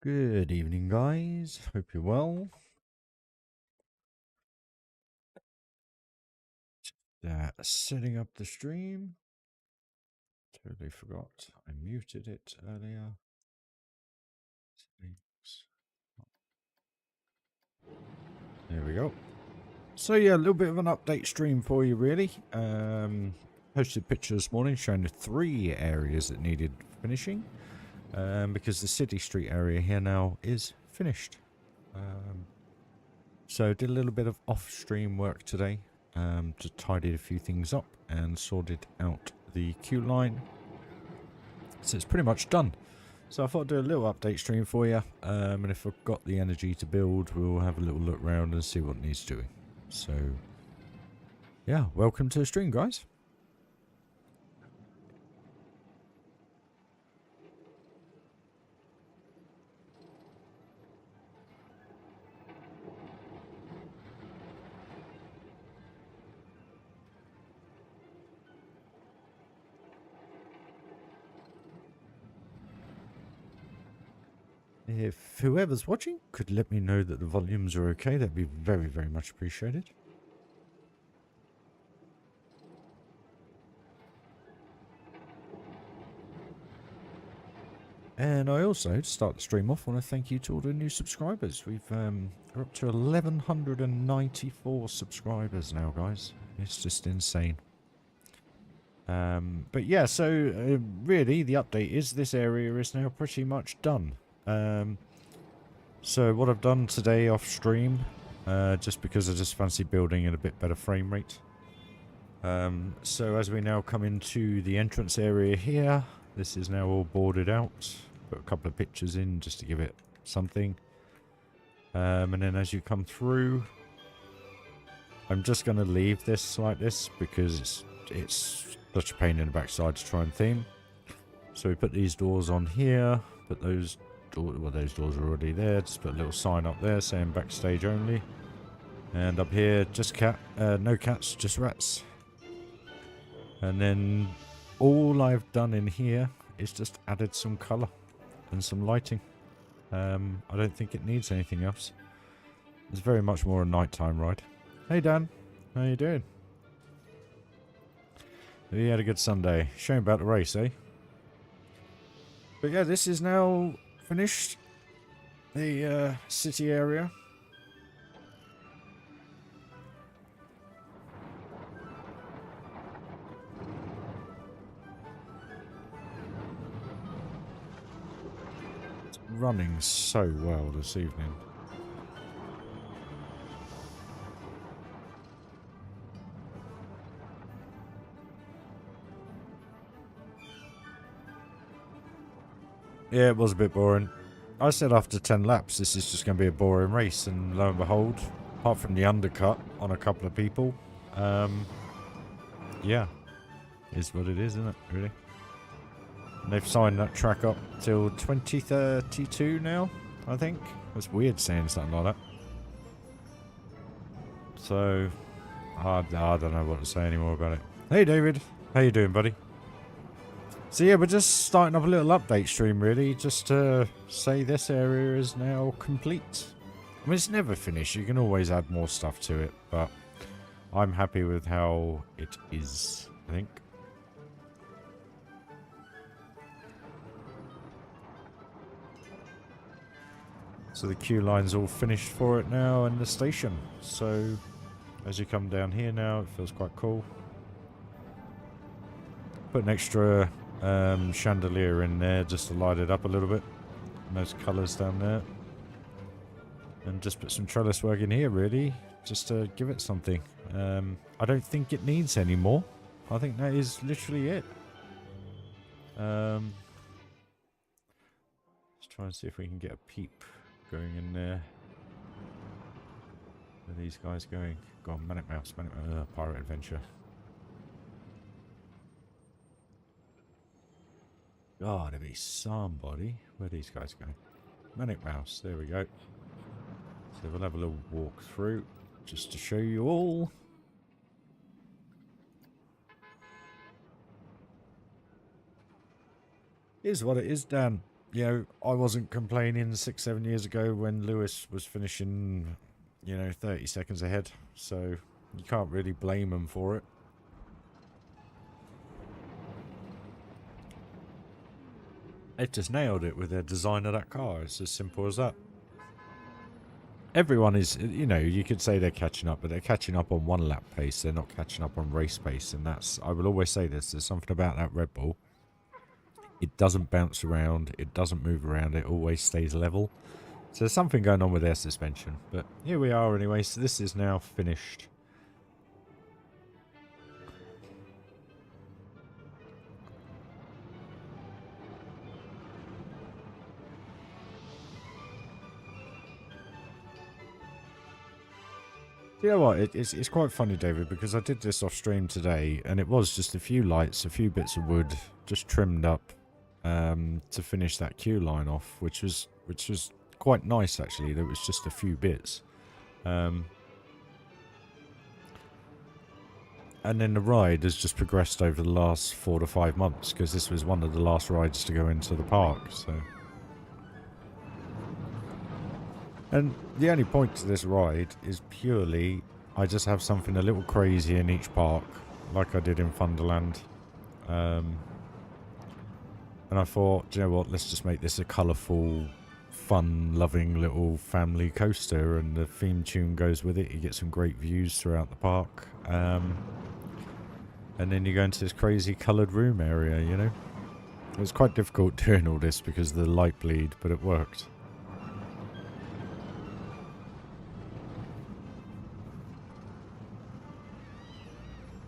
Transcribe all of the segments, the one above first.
Good evening, guys. Hope you're well. Setting up the stream. Totally forgot. I muted it earlier. Settings. There we go. So yeah, a little bit of an update stream for you, really. Posted a picture this morning showing the 3 areas that needed finishing. Because the city street area here now is finished. So did a little bit of off-stream work today. Just tidied a few things up and sorted out the queue line. So it's pretty much done. So I thought I'd do a little update stream for you. And if I've got the energy to build, we'll have a little look around and see what needs doing. So, yeah, welcome to the stream, guys. If whoever's watching could let me know that the volumes are okay, that'd be very, very much appreciated. And I also, to start the stream off, want to thank you to all the new subscribers. We're up to 1,194 subscribers now, guys. It's just insane. But yeah, so really the update is this area is now pretty much done. So what I've done today off stream, just because I just fancy building at a bit better frame rate. So as we now come into the entrance area here, this is now all boarded out. Put a couple of pictures in just to give it something. And then as you come through, I'm just going to leave this like this because it's such a pain in the backside to try and theme. So we put these doors on here, put those doors, well those doors are already there, just put a little sign up there saying backstage only. And up here, just no cats, just rats. And then all I've done in here is just added some colour and some lighting. I don't think it needs anything else. It's very much more a nighttime ride. Hey Dan, how you doing? You had a good Sunday. Shame about the race, eh? But yeah, this is now finished. The city area. It's running so well this evening. Yeah, it was a bit boring. I said after 10 laps this is just going to be a boring race, and lo and behold, apart from the undercut on a couple of people, yeah, is what it is, isn't it, really? And they've signed that track up till 2032 now, I think. It's weird saying something like that. So, I don't know what to say anymore about it. Hey David, how you doing, buddy? So yeah, we're just starting up a little update stream, really, just to say this area is now complete. I mean, it's never finished. You can always add more stuff to it, but I'm happy with how it is, I think. So the queue line's all finished for it now, and the station. So as you come down here now, it feels quite cool. Put an extra chandelier in there just to light it up a little bit. And those colours down there. And just put some trellis work in here, really, just to give it something. I don't think it needs any more. I think that is literally it. Let's try and see if we can get a peep going in there. Where are these guys going? Go on, Manic Mouse, Pirate Adventure. God, there be somebody. Where are these guys going? Manic Mouse, there we go. So we'll have a little walk through just to show you all. Here's what it is, Dan. you know, I wasn't complaining 6, 7 years ago when Lewis was finishing, you know, 30 seconds ahead. So you can't really blame them for it. They just nailed it with their design of that car. It's as simple as that. Everyone is, you know, you could say they're catching up, but they're catching up on one lap pace. They're not catching up on race pace. And that's, I will always say this, there's something about that Red Bull. It doesn't bounce around. It doesn't move around. It always stays level. So there's something going on with their suspension. But here we are anyway. So this is now finished. You know what? It's quite funny, David, because I did this off stream today, and it was just a few lights, a few bits of wood, just trimmed up to finish that queue line off, which was quite nice actually. There was just a few bits, and then the ride has just progressed over the last 4 to 5 months because this was one of the last rides to go into the park. So. And the only point to this ride is purely I just have something a little crazy in each park, like I did in Thunderland. And I thought, do you know what, let's just make this a colourful, fun-loving little family coaster, and the theme tune goes with it. You get some great views throughout the park. And then you go into this crazy coloured room area, you know. It was quite difficult doing all this because of the light bleed, but it worked.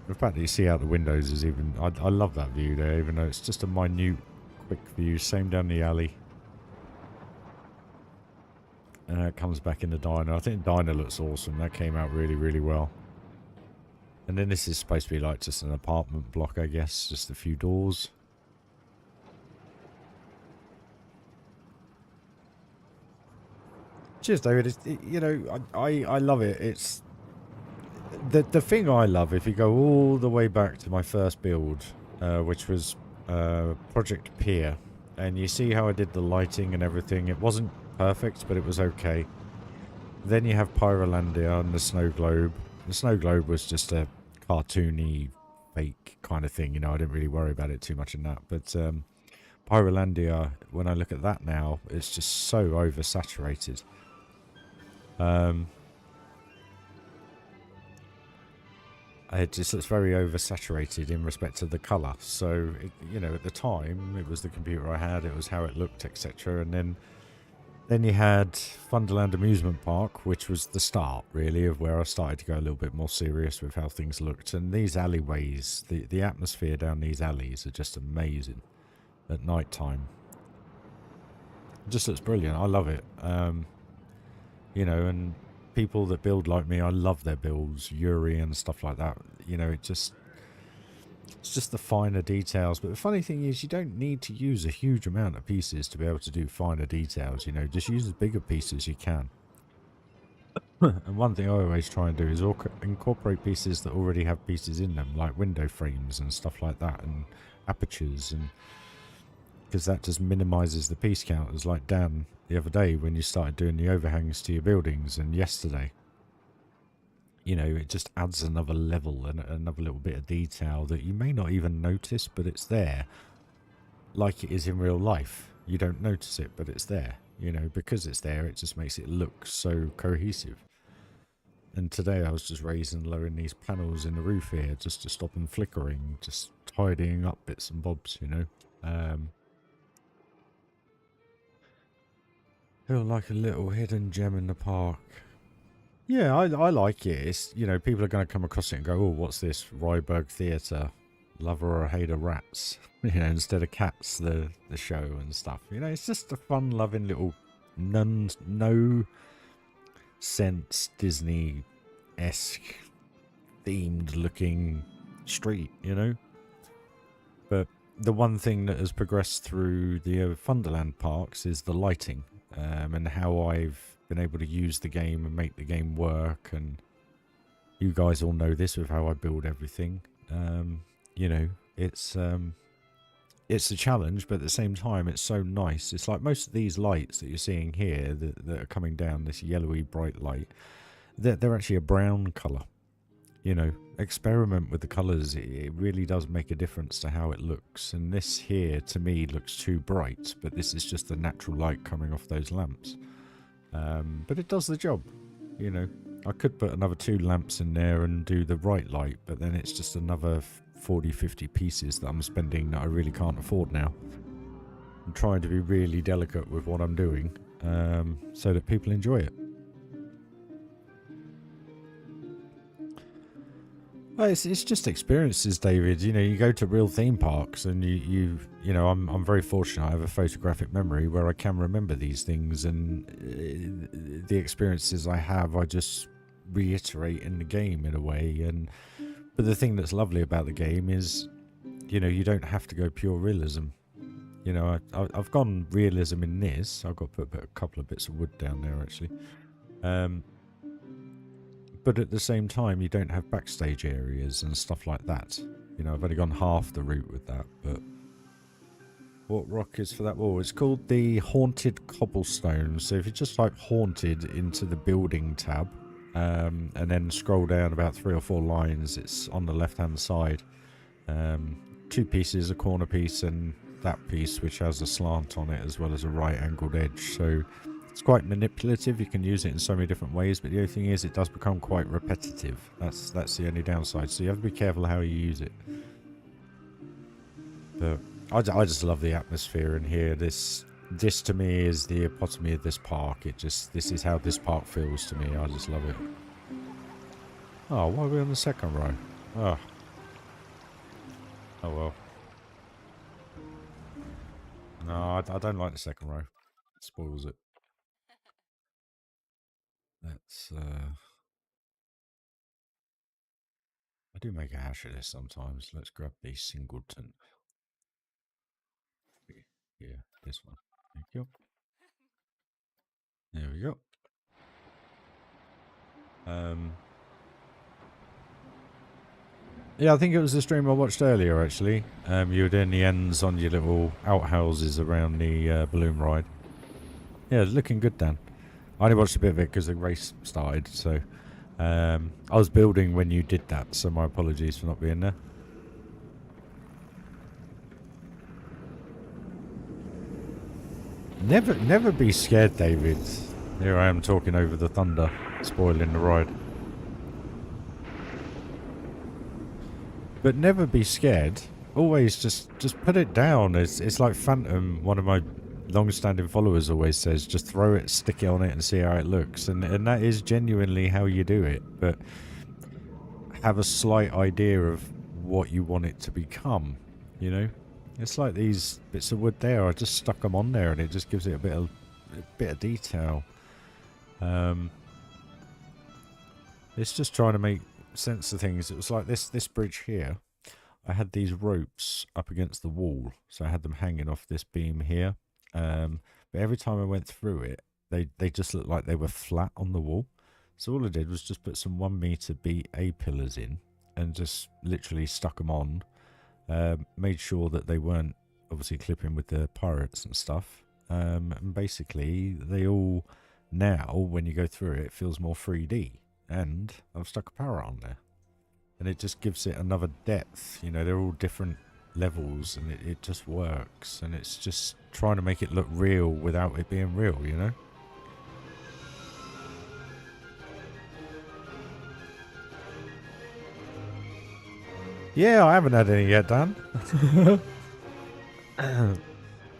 The fact that you see out the windows is even... I love that view there, even though it's just a minute, quick view. Same down the alley. And it comes back in the diner. I think the diner looks awesome. That came out really, really well. And then this is supposed to be like just an apartment block, I guess. Just a few doors. Cheers, David. You know, I love it. It's... The thing I love, if you go all the way back to my first build, which was Project Pier, and you see how I did the lighting and everything, it wasn't perfect, but it was okay. Then you have Pyrolandia and the snow globe. The snow globe was just a cartoony, fake kind of thing, you know, I didn't really worry about it too much in that. But Pyrolandia, when I look at that now, it's just so oversaturated. It just looks very oversaturated in respect to the colour. So, you know, at the time, it was the computer I had, it was how it looked, etc. And then you had Thunderland Amusement Park, which was the start, really, of where I started to go a little bit more serious with how things looked. And these alleyways, the atmosphere down these alleys are just amazing at night time. It just looks brilliant. I love it. You know, and people that build like me, I love their builds, Yuri and stuff like that. You know, it's just the finer details. But the funny thing is, you don't need to use a huge amount of pieces to be able to do finer details. You know, just use as big a piece as you can. And one thing I always try and do is incorporate pieces that already have pieces in them, like window frames and stuff like that, and apertures, and because that just minimizes the piece count. It was like Dan the other day when you started doing the overhangs to your buildings, and yesterday, you know, it just adds another level and another little bit of detail that you may not even notice, but it's there, like it is in real life. You don't notice it, but it's there. You know, because it's there, it just makes it look so cohesive. And today I was just raising and lowering these panels in the roof here just to stop them flickering, just tidying up bits and bobs, you know. Feel like a little hidden gem in the park. Yeah, I like it. It's, you know, people are going to come across it and go, oh, what's this? Ryberg Theatre, lover or hater rats, you know, instead of cats, the show and stuff. You know, it's just a fun, loving little no sense Disney-esque themed looking street, you know. But the one thing that has progressed through the Thunderland parks is the lighting, and how I've been able to use the game and make the game work. And you guys all know this with how I build everything. You know, it's it's a challenge, but at the same time, it's so nice. It's like most of these lights that you're seeing here that are coming down, this yellowy bright light, they're actually a brown colour. You know, experiment with the colours. It really does make a difference to how it looks. And this here, to me, looks too bright, but this is just the natural light coming off those lamps. But it does the job, you know. I could put another 2 lamps in there and do the right light, but then it's just another 40, 50 pieces that I'm spending that I really can't afford now. I'm trying to be really delicate with what I'm doing, so that people enjoy it. Well, it's just experiences, David. You know, you go to real theme parks, and you know, I'm very fortunate. I have a photographic memory where I can remember these things, and the experiences I have, I just reiterate in the game in a way. And but the thing that's lovely about the game is, you know, you don't have to go pure realism. You know, I've gone realism in this. I've got to put a couple of bits of wood down there actually. But at the same time, you don't have backstage areas and stuff like that. You know, I've only gone half the route with that, but... What rock is for that wall? It's called the Haunted Cobblestone. So if you just type Haunted into the Building tab, and then scroll down about 3 or 4 lines, it's on the left-hand side. 2 pieces, a corner piece and that piece, which has a slant on it, as well as a right-angled edge. So... it's quite manipulative. You can use it in so many different ways, but the only thing is it does become quite repetitive. That's the only downside. So you have to be careful how you use it. But I just love the atmosphere in here. This to me is the epitome of this park. This is how this park feels to me. I just love it. Oh, why are we on the second row? Oh. Oh well. No, I don't like the second row. It spoils it. Let's I do make a hash of this sometimes. Let's grab the singleton. Yeah, this one. Thank you. There we go. Yeah, I think it was the stream I watched earlier, actually. You were doing the ends on your little outhouses around the balloon ride. Yeah, it's looking good, Dan. I only watched a bit of it because the race started, so... I was building when you did that, so my apologies for not being there. Never be scared, David. Here I am talking over the thunder, spoiling the ride. But never be scared. Always just put it down. It's like Phantom, one of my long-standing followers always says, just throw it, stick it on it and see how it looks. And that is genuinely how you do it. But have a slight idea of what you want it to become, you know? It's like these bits of wood there. I just stuck them on there and it just gives it a bit of detail. It's just trying to make sense of things. It was like this bridge here. I had these ropes up against the wall, so I had them hanging off this beam here. But every time I went through it, they just looked like they were flat on the wall. So all I did was just put some 1 meter BA pillars in and just literally stuck them on. Made sure that they weren't obviously clipping with the pirates and stuff. And basically, they all now, when you go through it, it feels more 3D. And I've stuck a parrot on there. And it just gives it another depth. You know, they're all different levels and it just works. And it's just trying to make it look real without it being real, you know? Yeah, I haven't had any yet, Dan.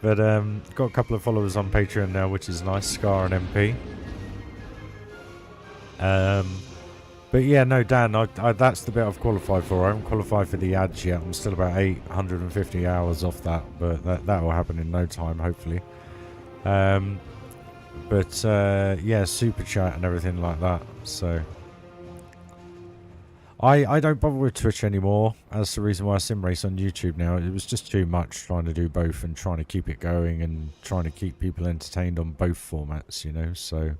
But got a couple of followers on Patreon now, which is nice. Scar and MP. But yeah, no, Dan, that's the bit I've qualified for. I haven't qualified for the ads yet. I'm still about 850 hours off that, but that will happen in no time, hopefully. But yeah, super chat and everything like that. So I don't bother with Twitch anymore. That's the reason why I sim race on YouTube now. It was just too much trying to do both and trying to keep it going and trying to keep people entertained on both formats, you know. So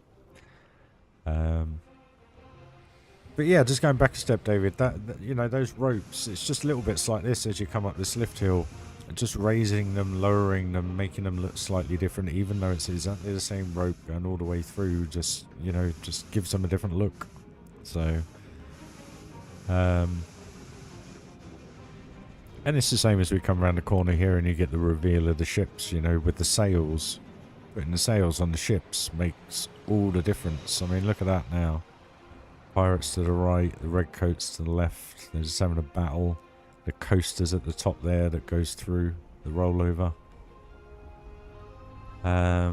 but yeah, just going back a step, David, that you know, those ropes, it's just little bits like this as you come up this lift hill. just raising them, lowering them, making them look slightly different, even though it's exactly the same rope going all the way through, just, you know, just gives them a different look. So, and it's the same as we come around the corner here and you get the reveal of the ships, you know, with the sails. Putting the sails on the ships makes all the difference. I mean, look at that now. Pirates to the right, the redcoats to the left. They're just having a battle. The coasters at the top there that goes through the rollover. I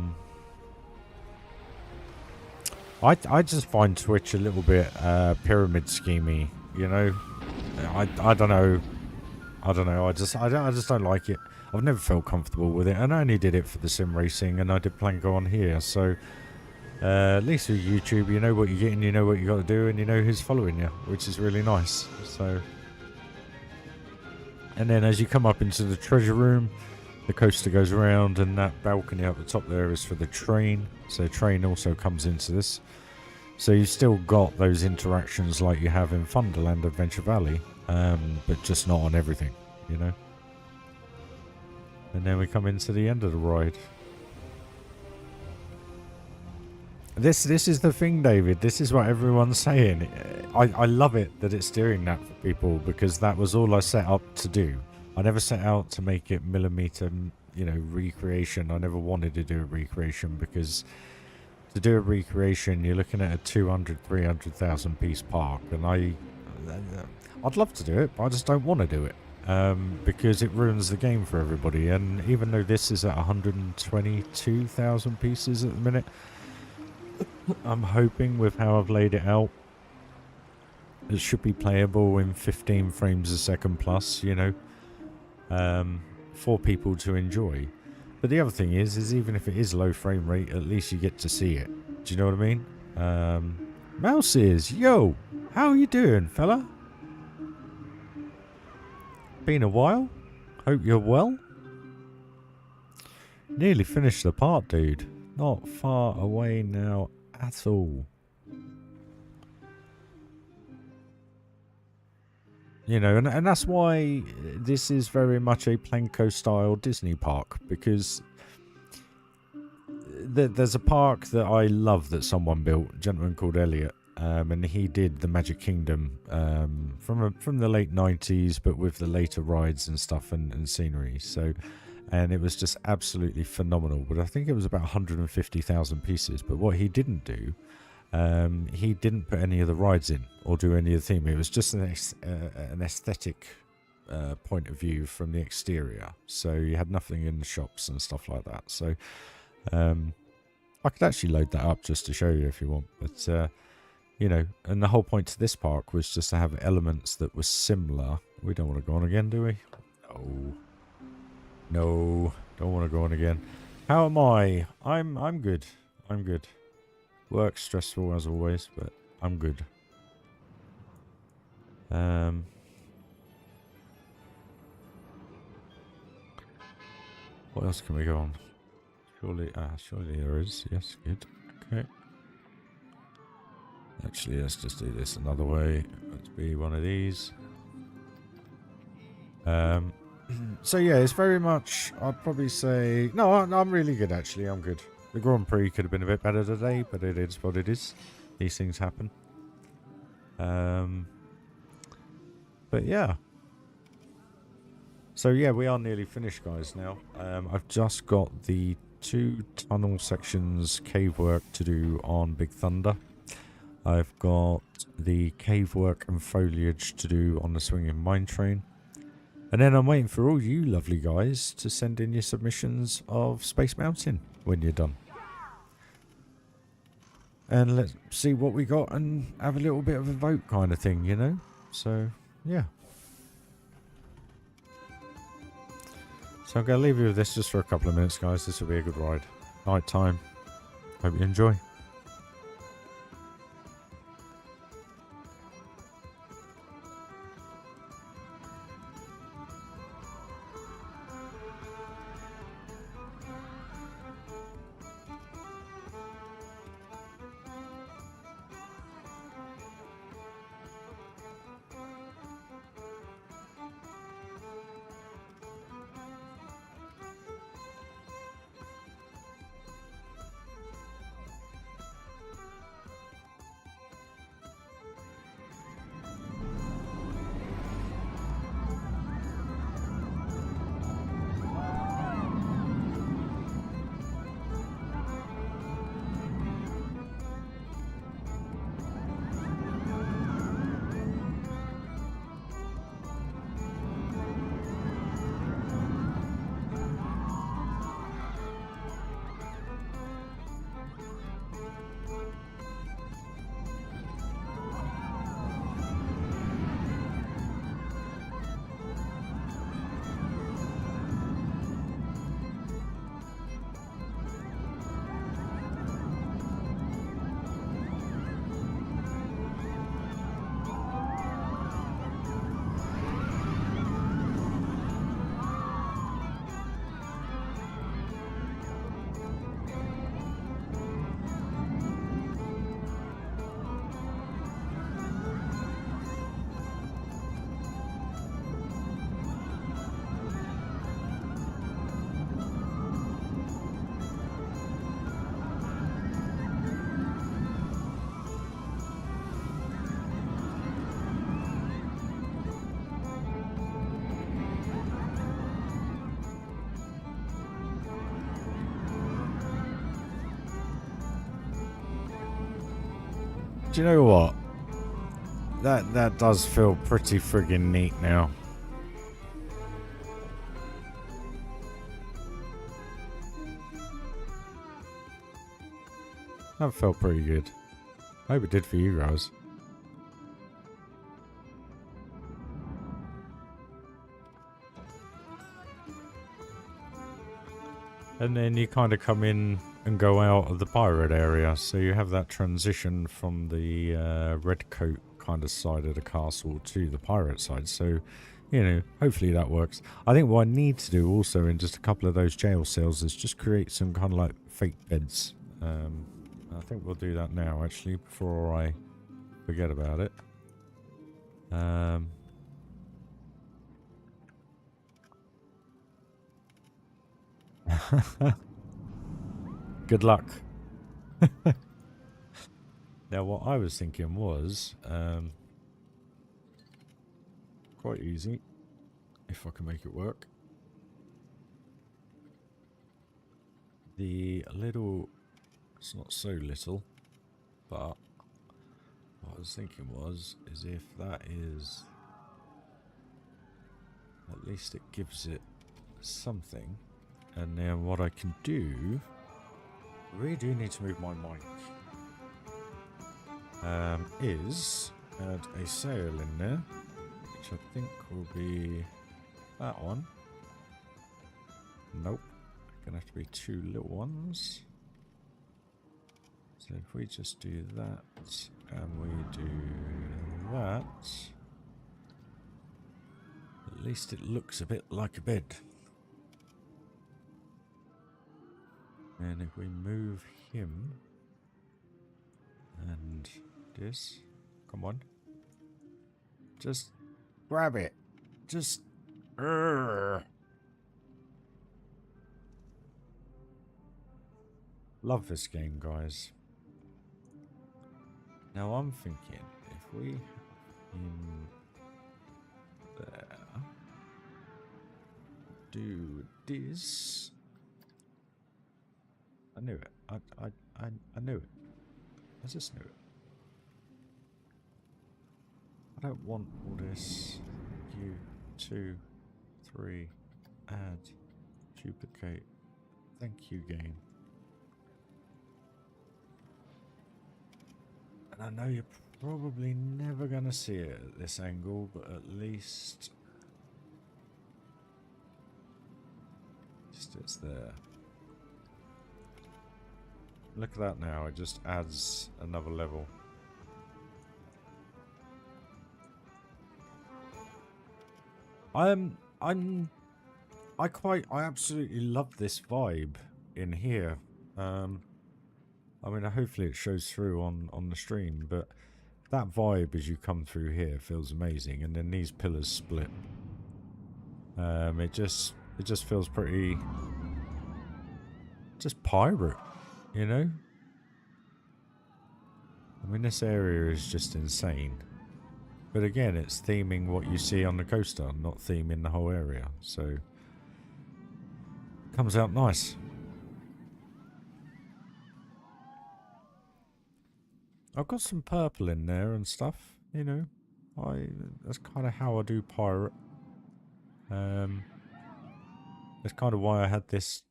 just find Twitch a little bit pyramid schemey, you know. I don't know. I don't know. I just don't like it. I've never felt comfortable with it, and I only did it for the sim racing, and I did Plango on here. So at least with YouTube, you know what you're getting, you know what you got to do, and you know who's following you, which is really nice. So, and then as you come up into the treasure room, the coaster goes around, and that balcony up the top there is for the train. So train also comes into this. So you've still got those interactions like you have in Thunderland Adventure Valley, but just not on everything, you know. And then we come into the end of the ride. This is the thing, David. This is what everyone's saying. I love it that it's doing that for people, because that was all I set up to do. I never set out to make it millimeter, you know, recreation. I never wanted to do a recreation, because to do a recreation, you're looking at a 200, 300,000 piece park, and I'd love to do it, but I just don't want to do it. Because it ruins the game for everybody. And even though this is at 122,000 pieces at the minute, I'm hoping with how I've laid it out, it should be playable in 15 frames a second plus, you know, for people to enjoy. But the other thing is even if it is low frame rate, at least you get to see it. Do you know what I mean? Mouses, yo, how you doing, fella? Been a while. Hope you're well. Nearly finished the part, dude. Not far away now at all. You know, and that's why this is very much a Planko style Disney park, because there's a park that I love that someone built, a gentleman called Elliot. And he did the Magic Kingdom from the late 90s, but with the later rides and stuff and scenery. So, and it was just absolutely phenomenal. But I think it was about 150,000 pieces. But what he didn't do, he didn't put any of the rides in or do any of the theme. It was just an aesthetic point of view from the exterior. So you had nothing in the shops and stuff like that. So I could actually load that up just to show you if you want. But you know, and the whole point to this park was just to have elements that were similar. We don't want to go on again, do we? No. No, don't want to go on again. How am I? I'm good. I'm good. Work stressful as always, but I'm good. What else can we go on? Surely there is. Yes, good. Okay. Actually, let's just do this another way. Let's be one of these. So yeah, it's very much, I'd probably say, no, I'm really good actually, I'm good. The Grand Prix could have been a bit better today, but it is what it is. These things happen. But yeah. So yeah, we are nearly finished, guys, now. I've just got the 2 tunnel sections cave work to do on Big Thunder. I've got the cave work and foliage to do on the swinging mine train. And then I'm waiting for all you lovely guys to send in your submissions of Space Mountain when you're done. And let's see what we got and have a little bit of a vote kind of thing, you know? So, yeah. So I'm going to leave you with this just for a couple of minutes, guys. This will be a good ride. Night time. Hope you enjoy. Do you know what? That does feel pretty friggin' neat now. That felt pretty good. I hope it did for you guys. And then you kind of come in and go out of the pirate area, so you have that transition from the red coat kind of side of the castle to the pirate side. So, you know, hopefully that works. I think what I need to do also in just a couple of those jail cells is just create some kind of like fake beds. I think we'll do that now, actually, before I forget about it. Good luck. Now, what I was thinking was quite easy, if I can make it work. The little, it's not so little, but what I was thinking was, is if that is, at least it gives it something. And then what I can do, I really do need to move my mic, is add a sail in there, which I think will be that one. Nope, gonna have to be two little ones. So if we just do that, and we do that, at least it looks a bit like a bed. And if we move him, and this, come on, just grab it, just, love this game, guys. Now I'm thinking, if we in there, do this. I knew it. I knew it. I just knew it. I don't want all this. You, 2, 3, add, duplicate. Thank you, game. And I know you're probably never going to see it at this angle, but at least it's there. Look at that now, it just adds another level. I absolutely love this vibe in here. I mean, hopefully it shows through on the stream, but that vibe as you come through here feels amazing, and then these pillars split. It just feels pretty, just pirate. You know? I mean, this area is just insane. But again, it's theming what you see on the coaster, not theming the whole area. So, comes out nice. I've got some purple in there and stuff, you know. That's kind of how I do pirate. That's kind of why I had this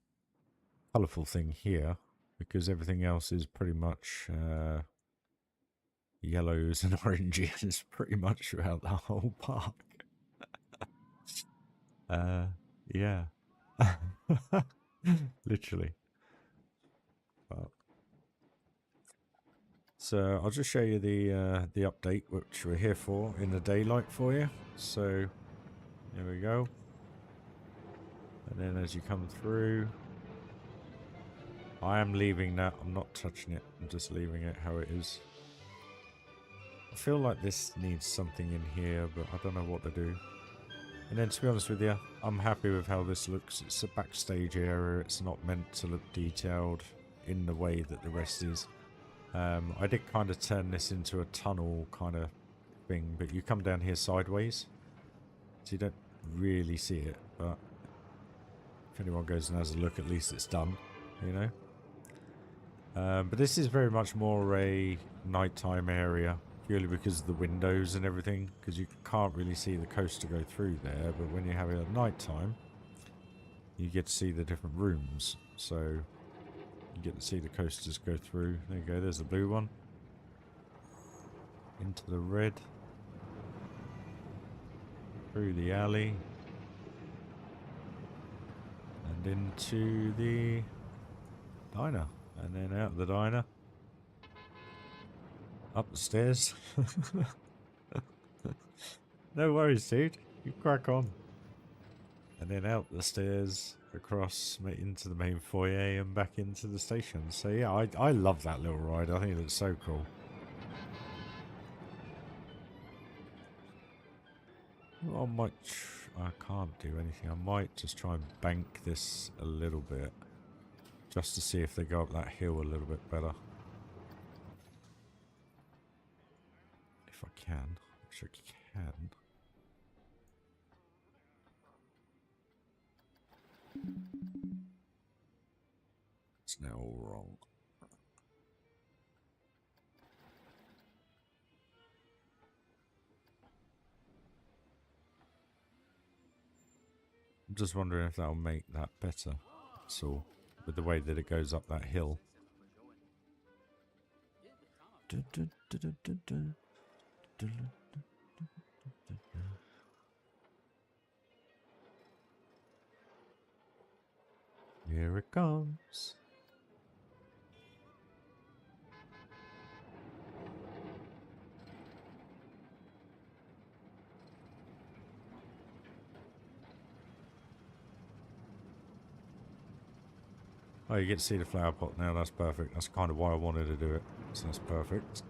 colourful thing here. Because everything else is pretty much yellows and oranges pretty much throughout the whole park. Yeah. Literally. But, so I'll just show you the update which we're here for in the daylight for you. So there we go. And then as you come through, I am leaving that. I'm not touching it. I'm just leaving it how it is. I feel like this needs something in here, but I don't know what to do. And then to be honest with you, I'm happy with how this looks. It's a backstage area. It's not meant to look detailed in the way that the rest is. I did kind of turn this into a tunnel kind of thing, but you come down here sideways, so you don't really see it. But if anyone goes and has a look, at least it's done, you know. But this is very much more a nighttime area, purely because of the windows and everything, because you can't really see the coast to go through there, but when you have it at nighttime, you get to see the different rooms, so you get to see the coasters go through. There you go, there's the blue one. Into the red. Through the alley. And into the diner. And then out the diner. Up the stairs. No worries, dude. You crack on. And then out the stairs, across into the main foyer and back into the station. So yeah, I love that little ride. I think it's so cool. Well, I can't do anything. I might just try and bank this a little bit. Just to see if they go up that hill a little bit better. If I can. Which I can. It's now all wrong. I'm just wondering if that'll make that better. That's all. With the way that it goes up that hill. Here it comes. Oh, you get to see the flower pot now. That's perfect. That's kind of why I wanted to do it. So that's perfect.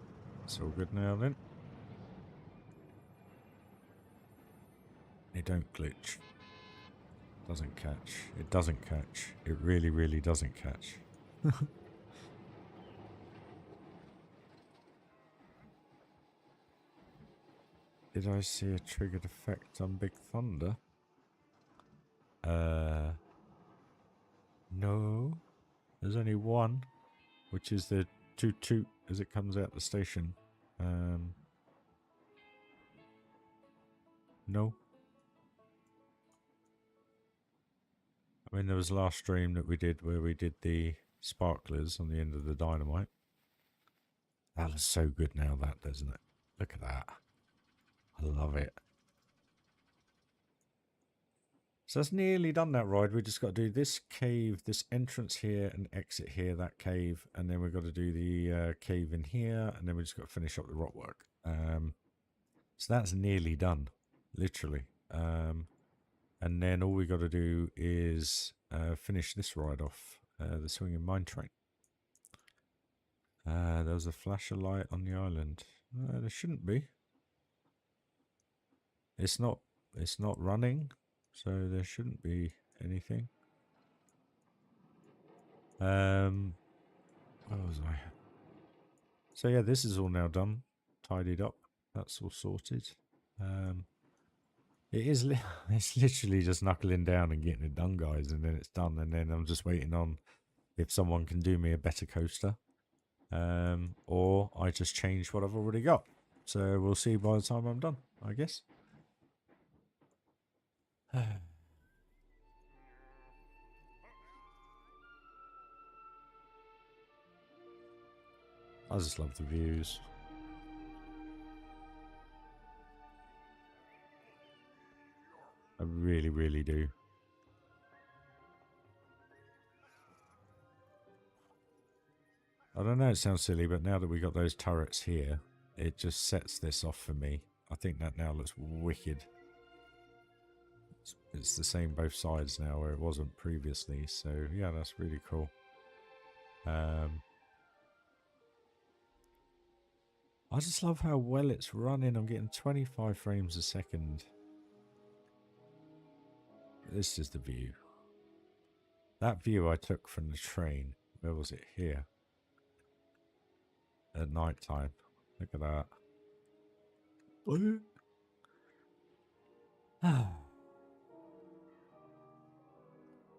It's all good now then. It don't glitch. Doesn't catch. It doesn't catch. It really, really doesn't catch. Did I see a triggered effect on Big Thunder? No. There's only one, which is the toot toot as it comes out the station. No. I mean, there was last stream that we did where we did the sparklers on the end of the dynamite. That looks so good now, that, doesn't it? Look at that. I love it. So that's nearly done that ride. We just got to do this cave, this entrance here, and exit here, that cave. And then we've got to do the cave in here, and then we just got to finish up the rock work. So that's nearly done, literally. And then all we got to do is finish this ride off, the swinging mine train. There was a flash of light on the island. There shouldn't be. It's not running, so there shouldn't be anything. Where was I? So yeah, this is all now done, tidied up. That's all sorted. It is. It's literally just knuckling down and getting it done, guys, and then it's done. And then I'm just waiting on if someone can do me a better coaster, or I just change what I've already got. So we'll see by the time I'm done, I guess. I just love the views. I really, really do. I don't know, it sounds silly, but now that we got those turrets here, it just sets this off for me. I think that now looks wicked. It's the same both sides now where it wasn't previously, so yeah, that's really cool. I just love how well it's running. I'm getting 25 frames a second. This is the view. That view I took from the train. Where was it? Here. At night time. Look at that.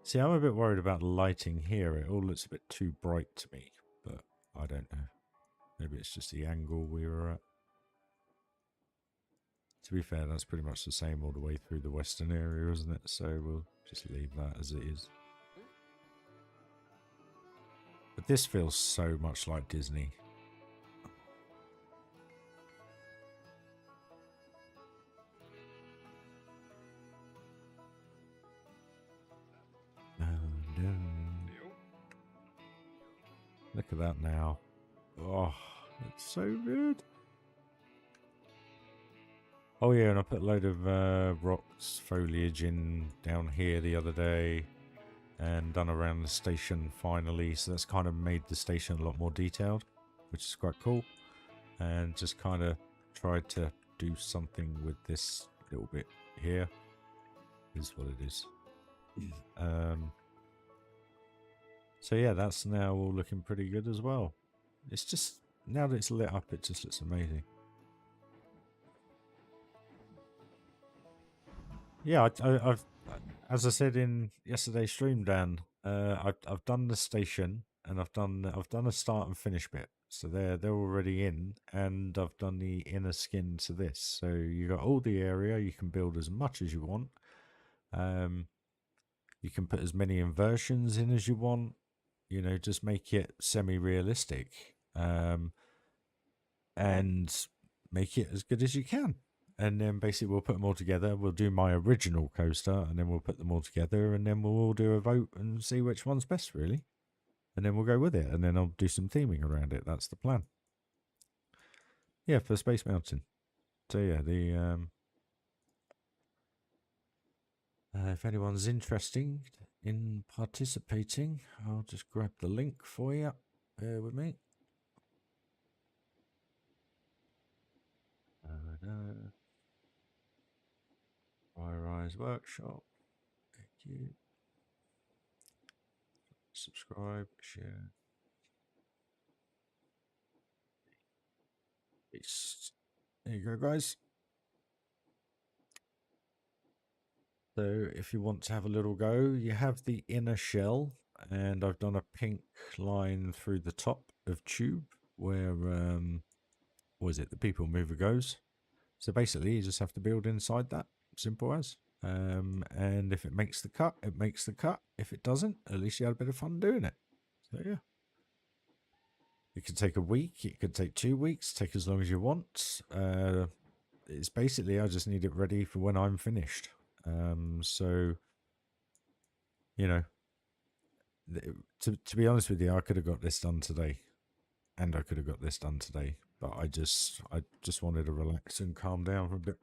See, I'm a bit worried about the lighting here. It all looks a bit too bright to me. But I don't know. Maybe it's just the angle we were at. To be fair, that's pretty much the same all the way through the western area, isn't it? So we'll just leave that as it is. But this feels so much like Disney. Look at that now. Oh, it's so good. Oh yeah, and I put a load of rocks, foliage in down here the other day. And done around the station finally. So that's kind of made the station a lot more detailed, which is quite cool. And just kind of tried to do something with this little bit here. Is what it is. So yeah, that's now all looking pretty good as well. It's just, now that it's lit up, it just looks amazing. Yeah, I've as I said in yesterday's stream, Dan, I've done the station and I've done a start and finish bit, so they're already in, and I've done the inner skin to this. So you got all the area, you can build as much as you want. You can put as many inversions in as you want. You know, just make it semi-realistic, and make it as good as you can. And then basically we'll put them all together. We'll do my original coaster, and then we'll put them all together, and then we'll all do a vote and see which one's best, really. And then we'll go with it, and then I'll do some theming around it. That's the plan. Yeah, for Space Mountain. So yeah, the if anyone's interested in participating, I'll just grab the link for you. Bear with me. Rise Workshop. Thank you. Subscribe, share. Peace. There you go, guys. So if you want to have a little go, you have the inner shell, and I've done a pink line through the top of tube where, what is it, the people mover goes. So basically you just have to build inside that, simple as. And if it makes the cut, it makes the cut. If it doesn't, at least you had a bit of fun doing it. So yeah. It could take a week, it could take 2 weeks, take as long as you want. It's basically, I just need it ready for when I'm finished. So, you know, to be honest with you, I could have got this done today, and I could have got this done today, but I just wanted to relax and calm down for a bit,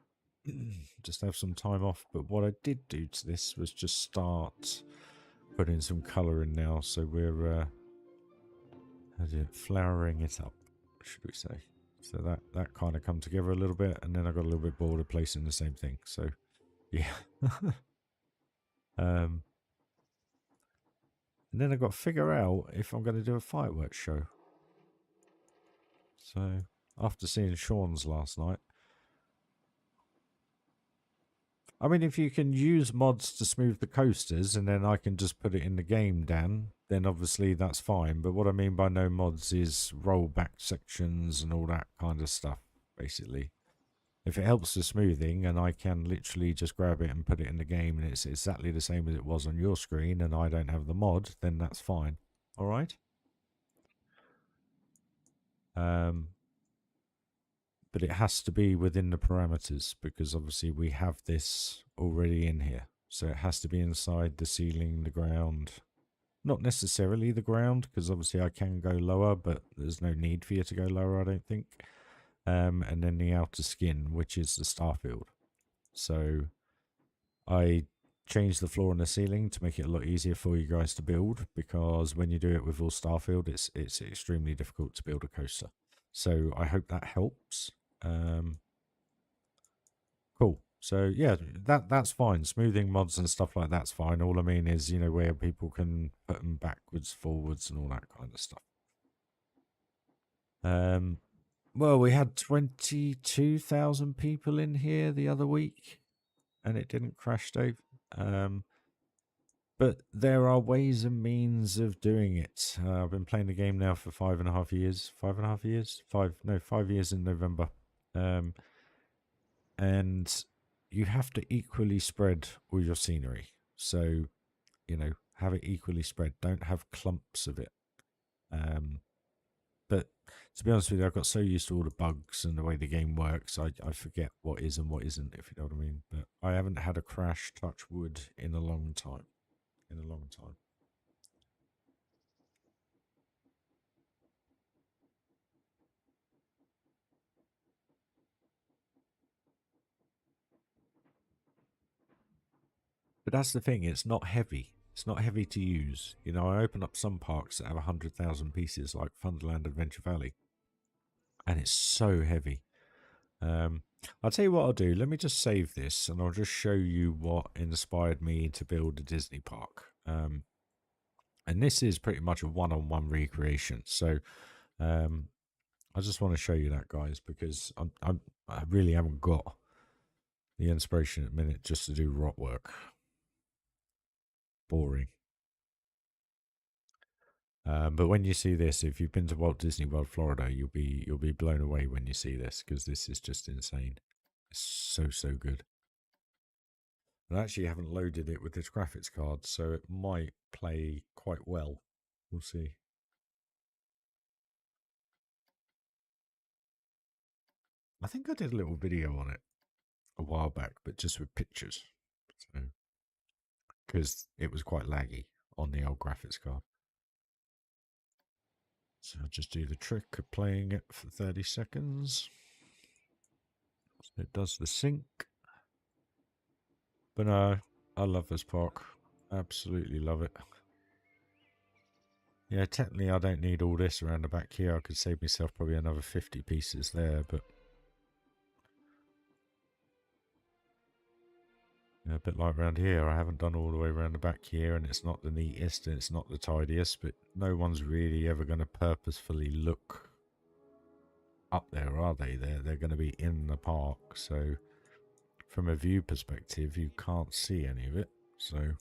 just have some time off. But what I did do to this was just start putting some colour in now, so we're flowering it up, should we say? So that kind of come together a little bit, and then I got a little bit bored of placing the same thing. So yeah. And then I've got to figure out if I'm going to do a fireworks show. So after seeing Sean's last night, I mean, if you can use mods to smooth the coasters and then I can just put it in the game, Dan, then obviously that's fine. But what I mean by no mods is rollback sections and all that kind of stuff, basically. If it helps the smoothing and I can literally just grab it and put it in the game and it's exactly the same as it was on your screen and I don't have the mod, then that's fine. All right? But it has to be within the parameters because obviously we have this already in here. So it has to be inside the ceiling, the ground. Not necessarily the ground, because obviously I can go lower, but there's no need for you to go lower, I don't think. And then the outer skin, which is the starfield. So I changed the floor and the ceiling to make it a lot easier for you guys to build, because when you do it with all starfield, it's extremely difficult to build a coaster. So I hope that helps. Cool. So yeah, that's fine. Smoothing mods and stuff like that's fine. All I mean is, you know, where people can put them backwards, forwards, and all that kind of stuff. Well, we had 22,000 people in here the other week, and it didn't crash, Dave. But there are ways and means of doing it. I've been playing the game now for 5.5 years. 5.5 years? 5 years in November. And you have to equally spread all your scenery. So, you know, have it equally spread. Don't have clumps of it. But to be honest with you, I've got so used to all the bugs and the way the game works, I forget what is and what isn't, if you know what I mean. But I haven't had a crash, touch wood, in a long time. In a long time. But that's the thing, it's not heavy. It's not heavy to use. You know, I open up some parks that have 100,000 pieces, like Thunderland Adventure Valley, and it's so heavy. I'll tell you what I'll do. Let me just save this, and I'll just show you what inspired me to build a Disney park. And this is pretty much a one-on-one recreation. So I just want to show you that, guys, because I really haven't got the inspiration at the minute just to do rock work. Boring. But when you see this, if you've been to Walt Disney World, Florida, you'll be blown away when you see this, because this is just insane. It's so good. I actually haven't loaded it with this graphics card, so it might play quite well. We'll see. I think I did a little video on it a while back, but just with pictures, so because it was quite laggy on the old graphics card. So I'll just do the trick of playing it for 30 seconds. So it does the sync. But no, I love this park. Absolutely love it. Yeah, technically I don't need all this around the back here. I could save myself probably another 50 pieces there, but yeah, a bit like around here, I haven't done all the way around the back here, and it's not the neatest and it's not the tidiest, but no one's really ever going to purposefully look up there, are they? They're going to be in the park, so from a view perspective, you can't see any of it. So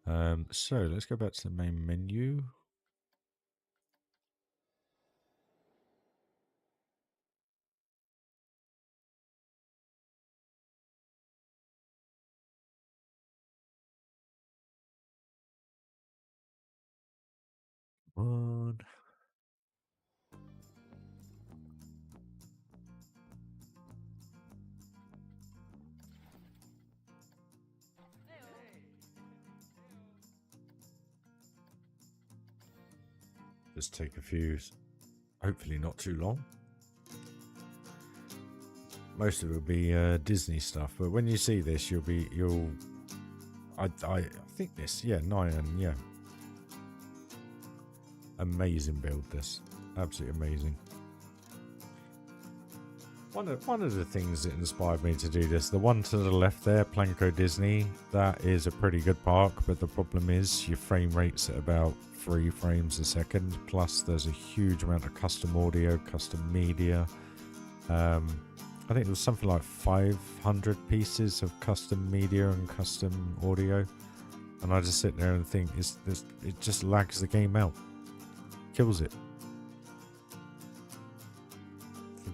let's go back to the main menu. On. Just take a few, hopefully not too long. Most of it will be Disney stuff, but when you see this, I think this, yeah, 9, yeah. Amazing build, this. Absolutely amazing. One of the things that inspired me to do this, the one to the left there, Planco Disney, that is a pretty good park, but the problem is your frame rate's at about 3 frames a second, plus there's a huge amount of custom audio, custom media. I think it was something like 500 pieces of custom media and custom audio, and I just sit there and think, it just lags the game out, kills it.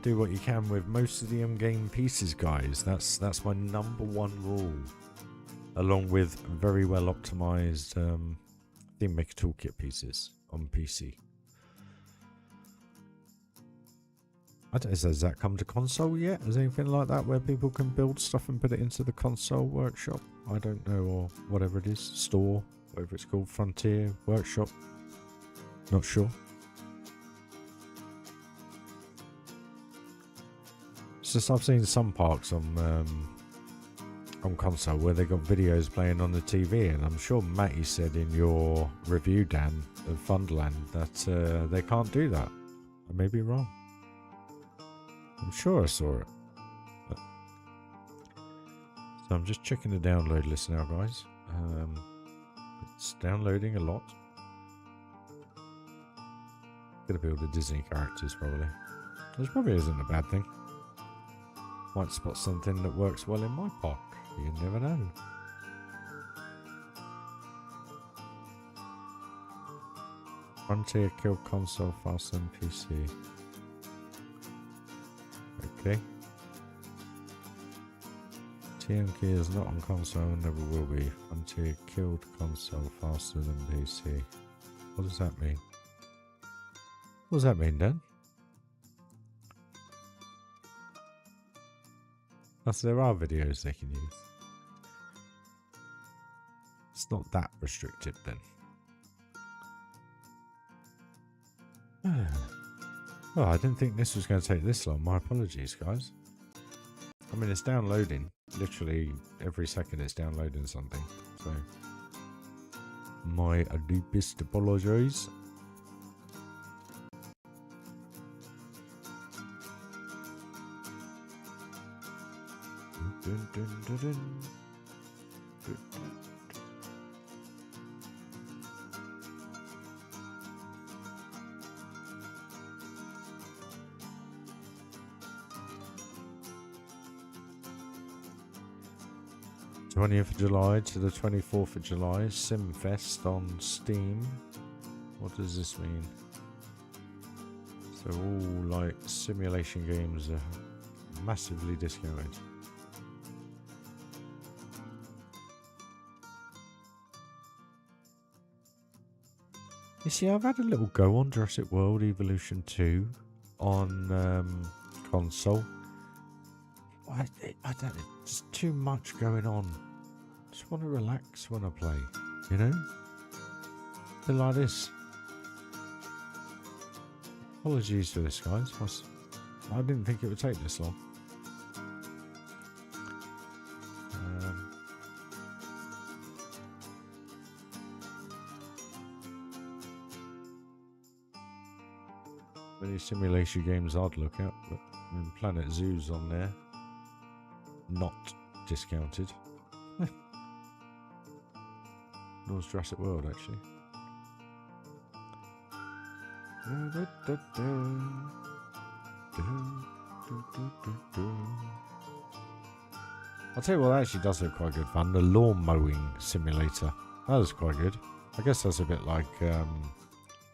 Do what you can with most of the in-game pieces, guys. That's my #1 rule, along with very well optimized Theme Maker Toolkit pieces on PC. Has that come to console yet? Is anything like that where people can build stuff and put it into the console workshop? I don't know, or whatever it is, store, whatever it's called, Frontier Workshop. Not sure. Just I've seen some parks on console where they got videos playing on the TV, and I'm sure Matty said in your review, Dan, of Thunderland, that they can't do that. I may be wrong. I'm sure I saw it. But, so I'm just checking the download list now, guys. It's downloading a lot. Gonna build the Disney characters probably, which probably isn't a bad thing. Might spot something that works well in my park. You never know. Frontier killed console faster than PC. Okay. TMK is not on console and never will be. Frontier killed console faster than PC. What does that mean? What does that mean then? So there are videos they can use. It's not that restricted then. Oh, I didn't think this was going to take this long. My apologies, guys. I mean, it's downloading. Literally every second it's downloading something. So, my deepest apologies. Dun, dun, dun, dun. Dun, dun. 20th of July to the 24th of July, Simfest on Steam. What does this mean? So all like simulation games are massively discounted. You see, I've had a little go on Jurassic World Evolution 2 on console. I don't. There's too much going on. Just want to relax when I play, you know? A bit like this. Apologies for this, guys. I didn't think it would take this long. Many simulation games I'd look at, but I mean, Planet Zoo's on there. Not discounted. Nor's Jurassic World, actually. I'll tell you what actually does look quite good fun. The lawn mowing simulator. That is quite good. I guess that's a bit like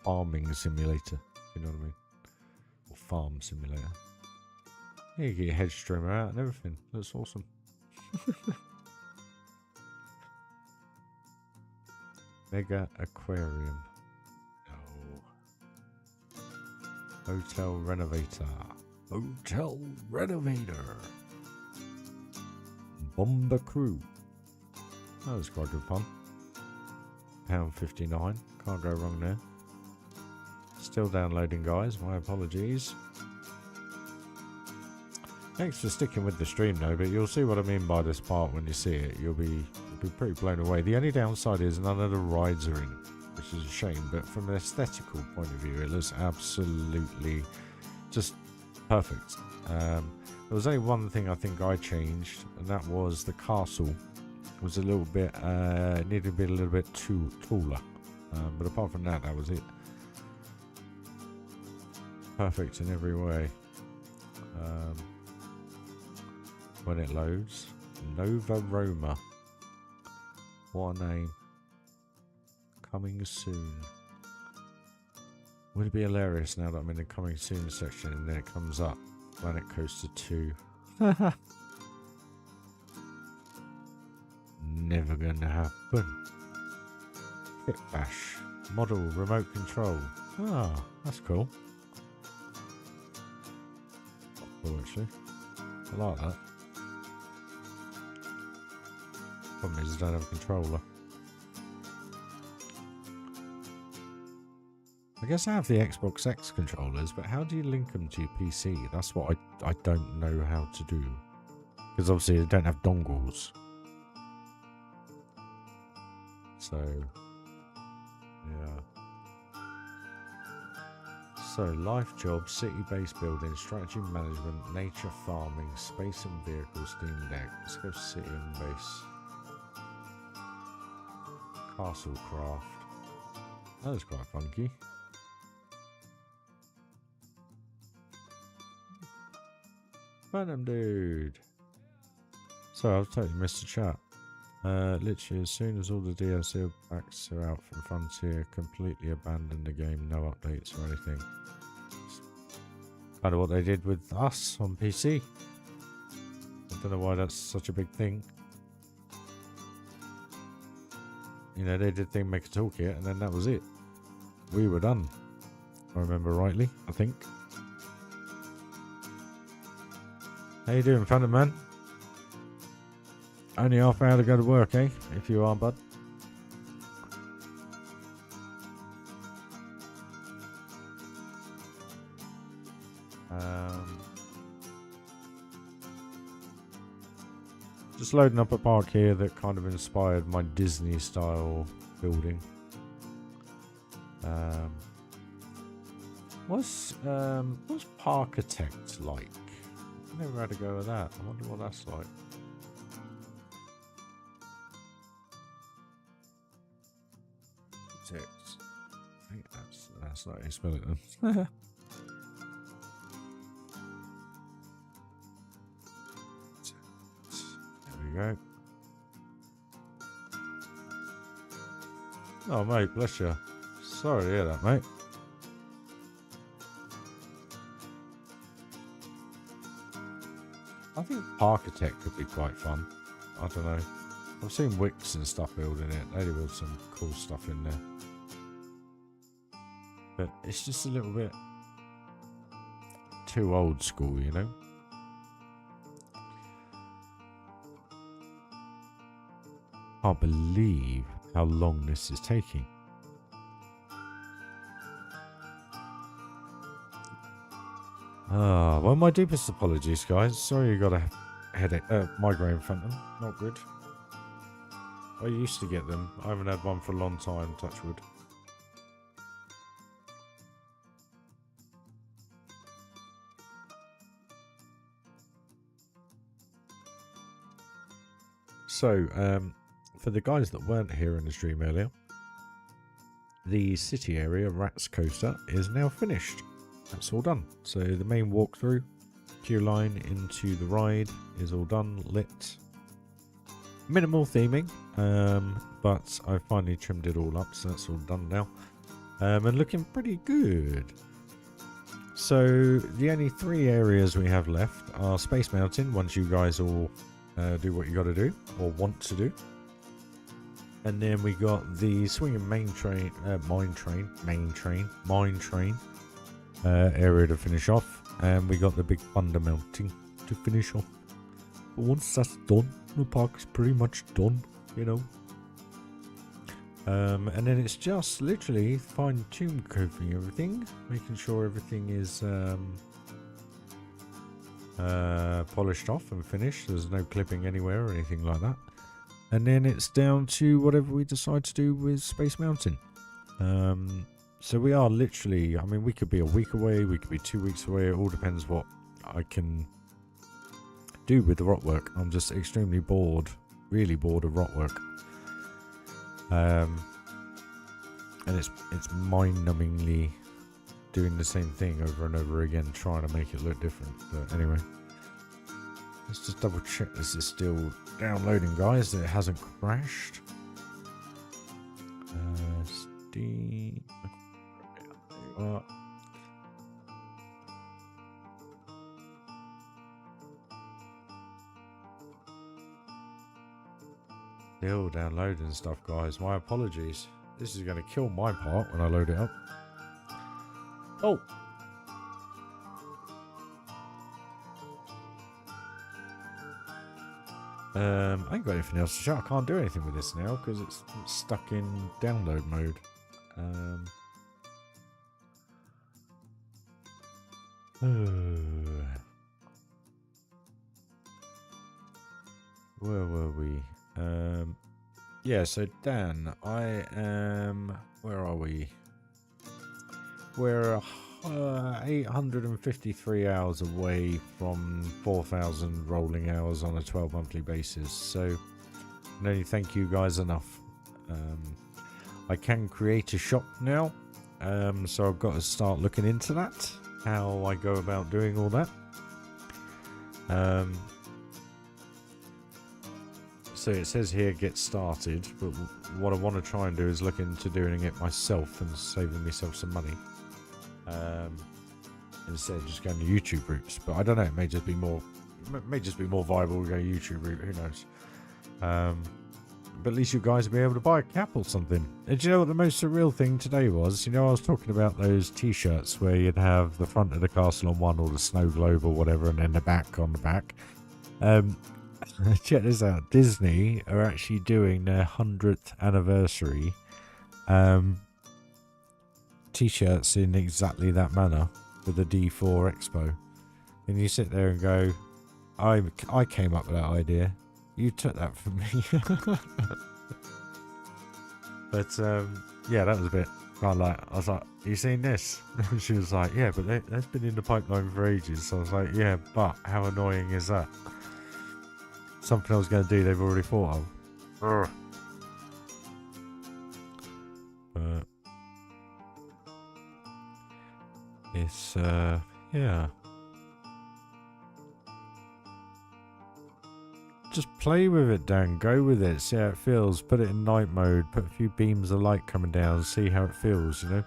farming simulator, you know what I mean? Or farm simulator. Yeah, you get your hedge trimmer out and everything. That's awesome. Mega aquarium. Oh. Hotel renovator. Hotel renovator. Bomber crew. That was quite good fun. £1.59. Can't go wrong there. Still downloading, guys. My apologies. Thanks for sticking with the stream though, but you'll see what I mean by this part when you see it. You'll be pretty blown away. The only downside is none of the rides are in, which is a shame, but from an aesthetical point of view, it looks absolutely just perfect. There was only one thing I think I changed, and that was the castle. It was a little bit, needed to be a little bit too taller, but apart from that, that was it. Perfect in every way. When it loads, Nova Roma. What a name. Coming soon. Would it be hilarious now that I'm in the coming soon section and then it comes up Planet Coaster 2? Never gonna happen. Hit bash. Model remote control. Ah, that's cool. Cool actually. I like that. Problem is I don't have a controller. I guess I have the Xbox X controllers, but how do you link them to your PC? That's what I don't know how to do. Because obviously they don't have dongles. So, yeah. So, life job, city-based building, strategy management, nature farming, space and vehicles, Steam Deck. Let's go city and base. Castle craft. That was quite funky. Random dude. Sorry, I've totally missed the chat. Literally, as soon as all the DLC packs are out from Frontier, completely abandoned the game, no updates or anything. Kind of what they did with us on PC. I don't know why that's such a big thing. You know, they did thing make a toolkit, and then that was it. We were done. If I remember rightly, I think. How you doing, Phantom Man? Only half hour to go to work, eh? If you are, bud. Just loading up a park here that kind of inspired my Disney style building. What's Parkitect like? I never had to go with that. I wonder what that's like. Text. I think that's not how you spell it then. There we go. Oh mate, bless you. Sorry to hear that, mate. I think Parkitect could be quite fun. I don't know. I've seen Wix and stuff building it. They build some cool stuff in there. But it's just a little bit too old school, you know? Can't believe how long this is taking. Well, my deepest apologies, guys. Sorry you got a headache, migraine, Phantom. Not good. I used to get them. I haven't had one for a long time, touch wood. So, for the guys that weren't here in the stream earlier, the city area, Rats Coaster, is now finished. That's all done. So the main walkthrough, queue line into the ride is all done, lit. Minimal theming, but I finally trimmed it all up, so that's all done now. And looking pretty good. So the only 3 areas we have left are Space Mountain, once you guys all do what you got to do, or want to do. And then we got the swinging mine train area to finish off, and we got the big Thunder Mountain to finish off. But once that's done, the park's pretty much done, you know. And then it's just literally fine-tune coating everything, making sure everything is polished off and finished. There's no clipping anywhere or anything like that. And then it's down to whatever we decide to do with Space Mountain. So we are literally, I mean, we could be a week away, we could be 2 weeks away. It all depends what I can do with the rock work. I'm just extremely bored, really bored of rock work. And it's mind-numbingly doing the same thing over and over again, trying to make it look different. But anyway, let's just double check this is still downloading, guys, that it hasn't crashed. Steam. There you are. Still downloading stuff, guys. My apologies. This is going to kill my part when I load it up. Oh! I ain't got anything else to show. I can't do anything with this now because it's stuck in download mode. Where were we? Yeah, so Dan, I am... Where are we? We're 853 hours away from 4,000 rolling hours on a 12 monthly basis. So I can only thank you guys enough. I can create a shop now. So I've got to start looking into that. How I go about doing all that. So it says here get started, but what I want to try and do is look into doing it myself and saving myself some money. Instead of just going to YouTube routes. But I don't know, it may just be more viable to go YouTube route, who knows. But at least you guys will be able to buy a cap or something. And do you know what the most surreal thing today was? You know, I was talking about those t-shirts where you'd have the front of the castle on one, or the snow globe or whatever, and then the back on the back. Check this out. Disney are actually doing their 100th anniversary t-shirts in exactly that manner for the D4 Expo. And you sit there and go, I came up with that idea. You took that from me. But yeah, that was a bit kind of like, I was like, you seen this? And she was like, yeah, but that's been in the pipeline for ages. So I was like, yeah, but how annoying is that? Something I was going to do, they've already thought of. Ugh. But it's yeah. Just play with it, Dan. Go with it. See how it feels. Put it in night mode. Put a few beams of light coming down. See how it feels, you know?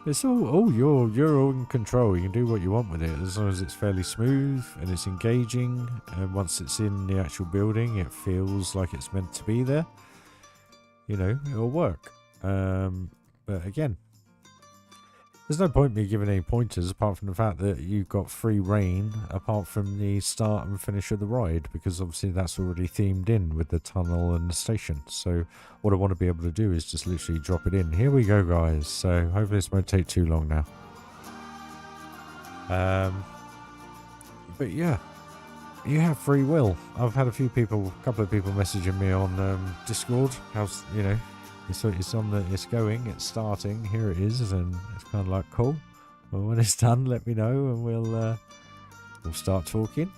It's all you're all in control. You can do what you want with it as long as it's fairly smooth and it's engaging. And once it's in the actual building, it feels like it's meant to be there. You know, it'll work. But again, there's no point me giving any pointers apart from the fact that you've got free reign apart from the start and finish of the ride, because obviously that's already themed in with the tunnel and the station. So what I want to be able to do is just literally drop it in. Here we go, guys. So hopefully this won't take too long now. But yeah, you have free will. I've had a couple of people messaging me on Discord. How's, you know, it's on the, it's going, it's starting, here it is, and it's kind of like, cool. Well, when it's done, let me know, and we'll start talking.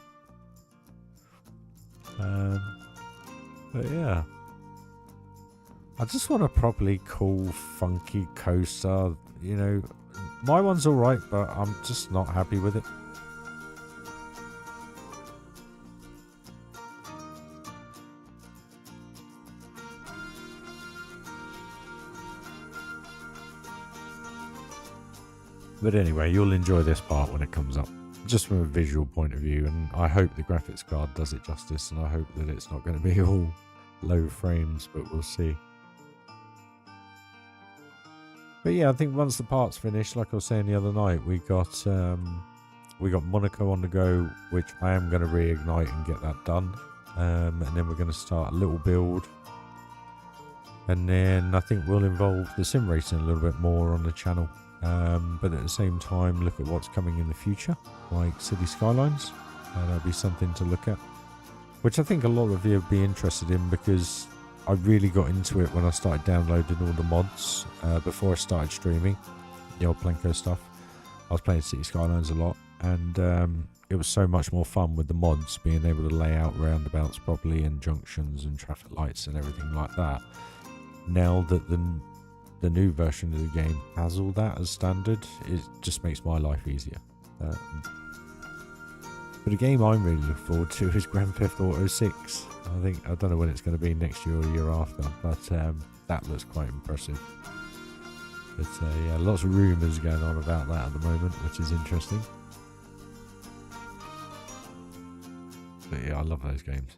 But yeah, I just want a properly cool, funky coaster. You know, my one's all right, but I'm just not happy with it. But anyway, you'll enjoy this part when it comes up, just from a visual point of view, and I hope the graphics card does it justice, and I hope that it's not going to be all low frames, but we'll see. But yeah, I think once the part's finished, like I was saying the other night, we got Monaco on the go, which I am going to reignite and get that done, and then we're going to start a little build, and then I think we'll involve the sim racing a little bit more on the channel. But at the same time, look at what's coming in the future, like City Skylines. That'll be something to look at, which I think a lot of you would be interested in, because I really got into it when I started downloading all the mods before I started streaming the old Plenko stuff. I was playing City Skylines a lot, and it was so much more fun with the mods, being able to lay out roundabouts properly and junctions and traffic lights and everything like that. Now that the new version of the game has all that as standard, it just makes my life easier. But a game I'm really looking forward to is Grand Theft Auto 6. I don't know when it's going to be, next year or the year after, but that looks quite impressive. But yeah, lots of rumours going on about that at the moment, which is interesting. But yeah, I love those games.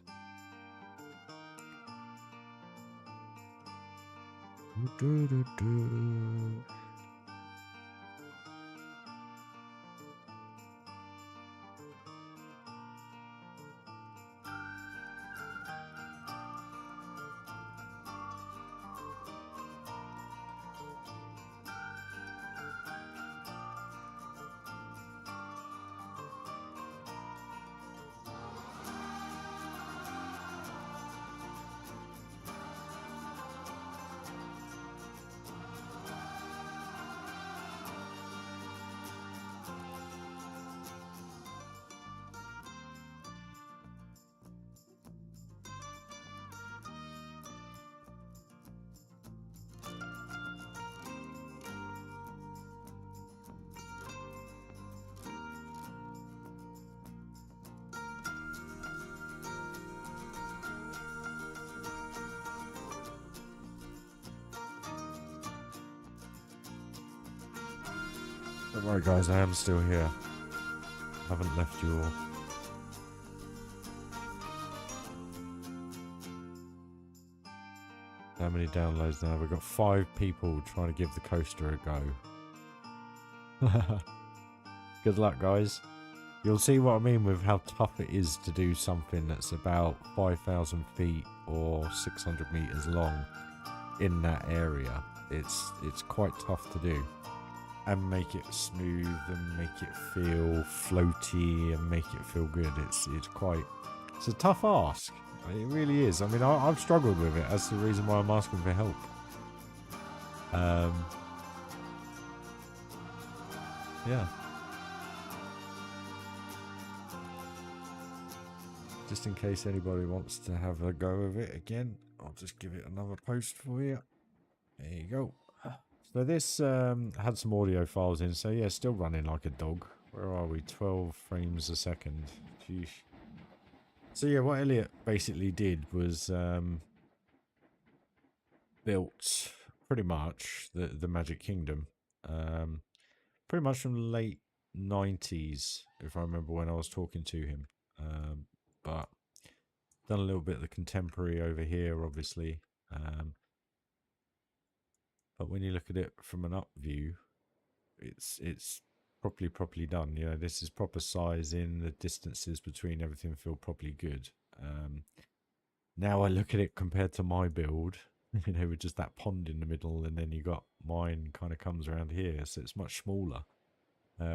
Don't worry, guys, I am still here. Haven't left you all. How many downloads now? We've got 5 people trying to give the coaster a go. Good luck, guys. You'll see what I mean with how tough it is to do something that's about 5,000 feet or 600 meters long in that area. It's quite tough to do. And make it smooth and make it feel floaty and make it feel good. It's a tough ask. It really is. I mean, I've struggled with it. That's the reason why I'm asking for help. Yeah. Just in case anybody wants to have a go of it again, I'll just give it another post for you. There you go. So this had some audio files in, so yeah, still running like a dog. Where are we? 12 frames a second. Jeez. So yeah, what Elliot basically did was built pretty much the Magic Kingdom. Pretty much from the late 90s, if I remember when I was talking to him. But done a little bit of the contemporary over here, obviously. But when you look at it from an up view, it's properly done. You know, this is proper size in, the distances between everything feel properly good. Now I look at it compared to my build, you know, with just that pond in the middle, and then you got mine kind of comes around here, so it's much smaller,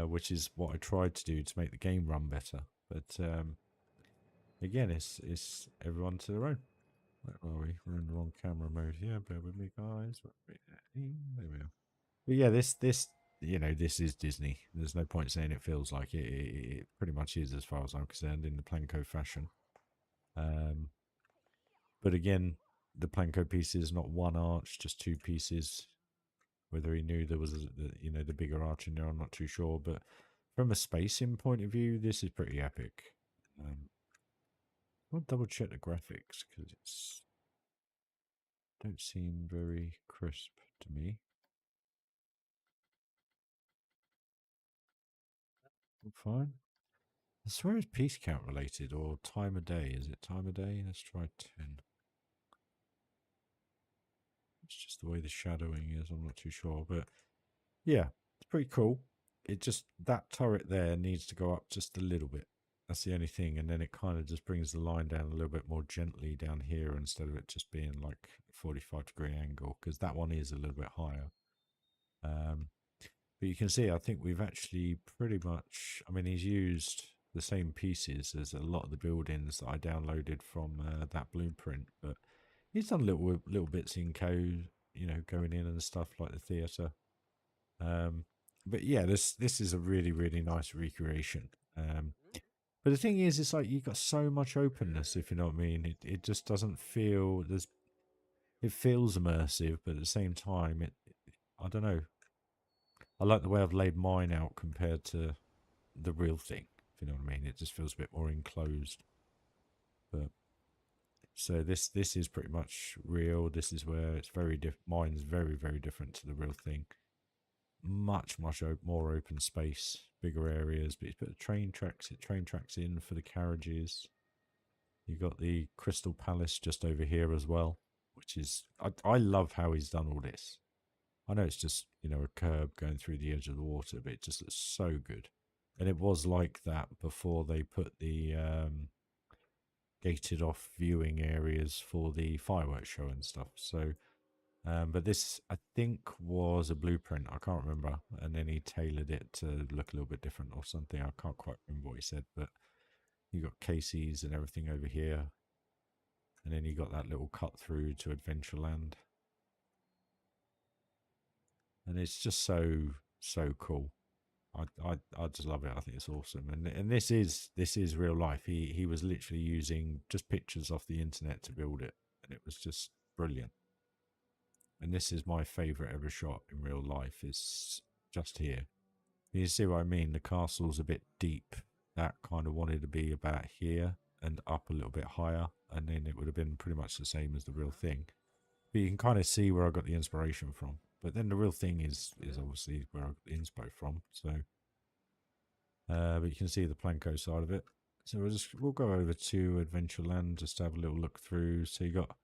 which is what I tried to do to make the game run better. But again, it's everyone to their own. Where are we? We're in the wrong camera mode. Yeah, bear with me, guys. There we are. But yeah, this you know, this is Disney. There's no point saying it feels like it. It pretty much is, as far as I'm concerned, in the Planko fashion. But again, the Planko piece is not one arch, just 2 pieces. Whether he knew there was, you know, the bigger arch in there, I'm not too sure. But from a spacing point of view, this is pretty epic. I'll double check the graphics because it's don't seem very crisp to me. Fine. I swear it's piece count related or time of day. Is it time of day? Let's try 10. It's just the way the shadowing is. I'm not too sure. But yeah, it's pretty cool. It just, that turret there needs to go up just a little bit. That's the only thing. And then it kind of just brings the line down a little bit more gently down here instead of it just being like 45-degree angle, because that one is a little bit higher. But you can see, I think we've actually pretty much, I mean, he's used the same pieces as a lot of the buildings that I downloaded from that blueprint, but he's done little bits in code, you know, going in and stuff like the theatre. But yeah, this is a really nice recreation. But the thing is, it's like you've got so much openness, if you know what I mean. It just doesn't feel, it feels immersive, but at the same time, I don't know. I like the way I've laid mine out compared to the real thing, if you know what I mean. It just feels a bit more enclosed. But so this is pretty much real. This is where it's very different. Mine's very different to the real thing. Much more open space, bigger areas. But he's put train tracks in for the carriages. You got the Crystal Palace just over here as well, which is I love how he's done all this. I know it's just, you know, a curb going through the edge of the water, but it just looks so good. And it was like that before they put the gated off viewing areas for the fireworks show and stuff. So, but this I think was a blueprint. I can't remember. And then he tailored it to look a little bit different or something. I can't quite remember what he said, but you got Casey's and everything over here. And then you got that little cut through to Adventureland. And it's just so cool. I just love it. I think it's awesome. And this is real life. He was literally using just pictures off the internet to build it, and it was just brilliant. And this is my favorite ever shot in real life. Is just here. You see what I mean? The castle's a bit deep. That kind of wanted to be about here and up a little bit higher, and then it would have been pretty much the same as the real thing. But you can kind of see where I got the inspiration from. But then the real thing is obviously where I got the inspo from. So, but you can see the Planko side of it. So we'll go over to Adventureland just to have a little look through. So you got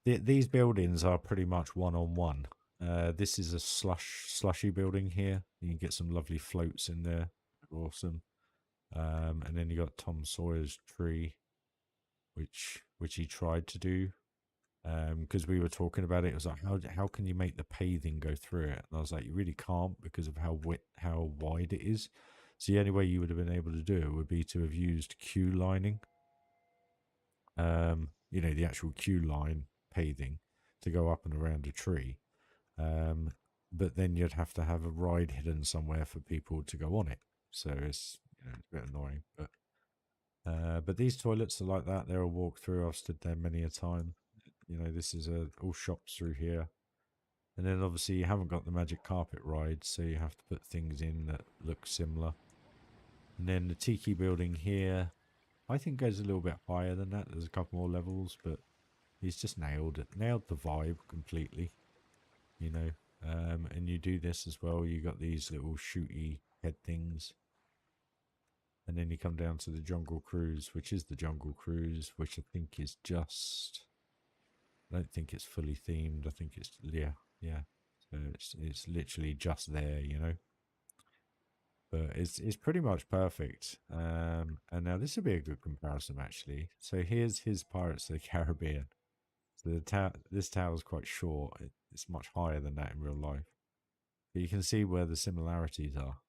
these buildings are pretty much one-on-one. This is a slushy building here. You can get some lovely floats in there. They're awesome. And then you got Tom Sawyer's tree, which he tried to do. Because we were talking about it, it was like, how can you make the paving go through it? And I was like, you really can't because of how wide it is. So the only way you would have been able to do it would be to have used queue lining. You know, the actual queue line paving to go up and around a tree. But then you'd have to have a ride hidden somewhere for people to go on it. So it's, you know, it's a bit annoying. But these toilets are like that. They're a walkthrough. I've stood there many a time. You know, this is all shops through here. And then obviously you haven't got the magic carpet ride, so you have to put things in that look similar. And then the Tiki building here, I think goes a little bit higher than that. There's a couple more levels, but he's just nailed the vibe completely, you know. And you do this as well. You got these little shooty head things. And then you come down to the Jungle Cruise, which is the Jungle Cruise, which I think is just... I don't think it's fully themed. I think it's, yeah. So it's literally just there, you know. But it's pretty much perfect. And now this would be a good comparison, actually. So here's his Pirates of the Caribbean. So this tower is quite short. It's much higher than that in real life. But you can see where the similarities are.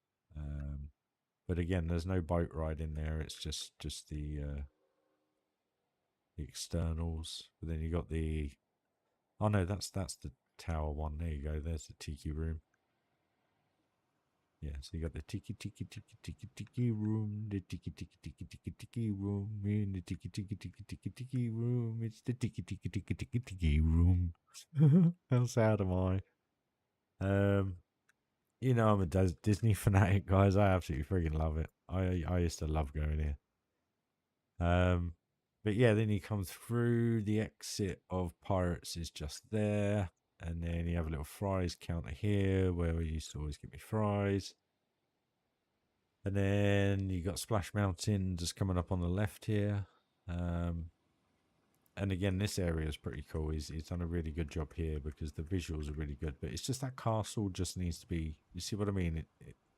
But again, there's no boat ride in there. It's just the externals. But then you got the... Oh no, that's the tower one. There you go. There's the tiki room. Yeah, so you got the tiki room, the tiki room, in the tiki room. It's the tiki room. How sad am I? You know I'm a Disney fanatic, guys. I absolutely freaking love it. I used to love going here. But yeah, then you come through, the exit of Pirates is just there. And then you have a little fries counter here where we used to always get me fries. And then you got Splash Mountain just coming up on the left here. And again, this area is pretty cool. He's done a really good job here because the visuals are really good. But it's just that castle just needs to be, you see what I mean?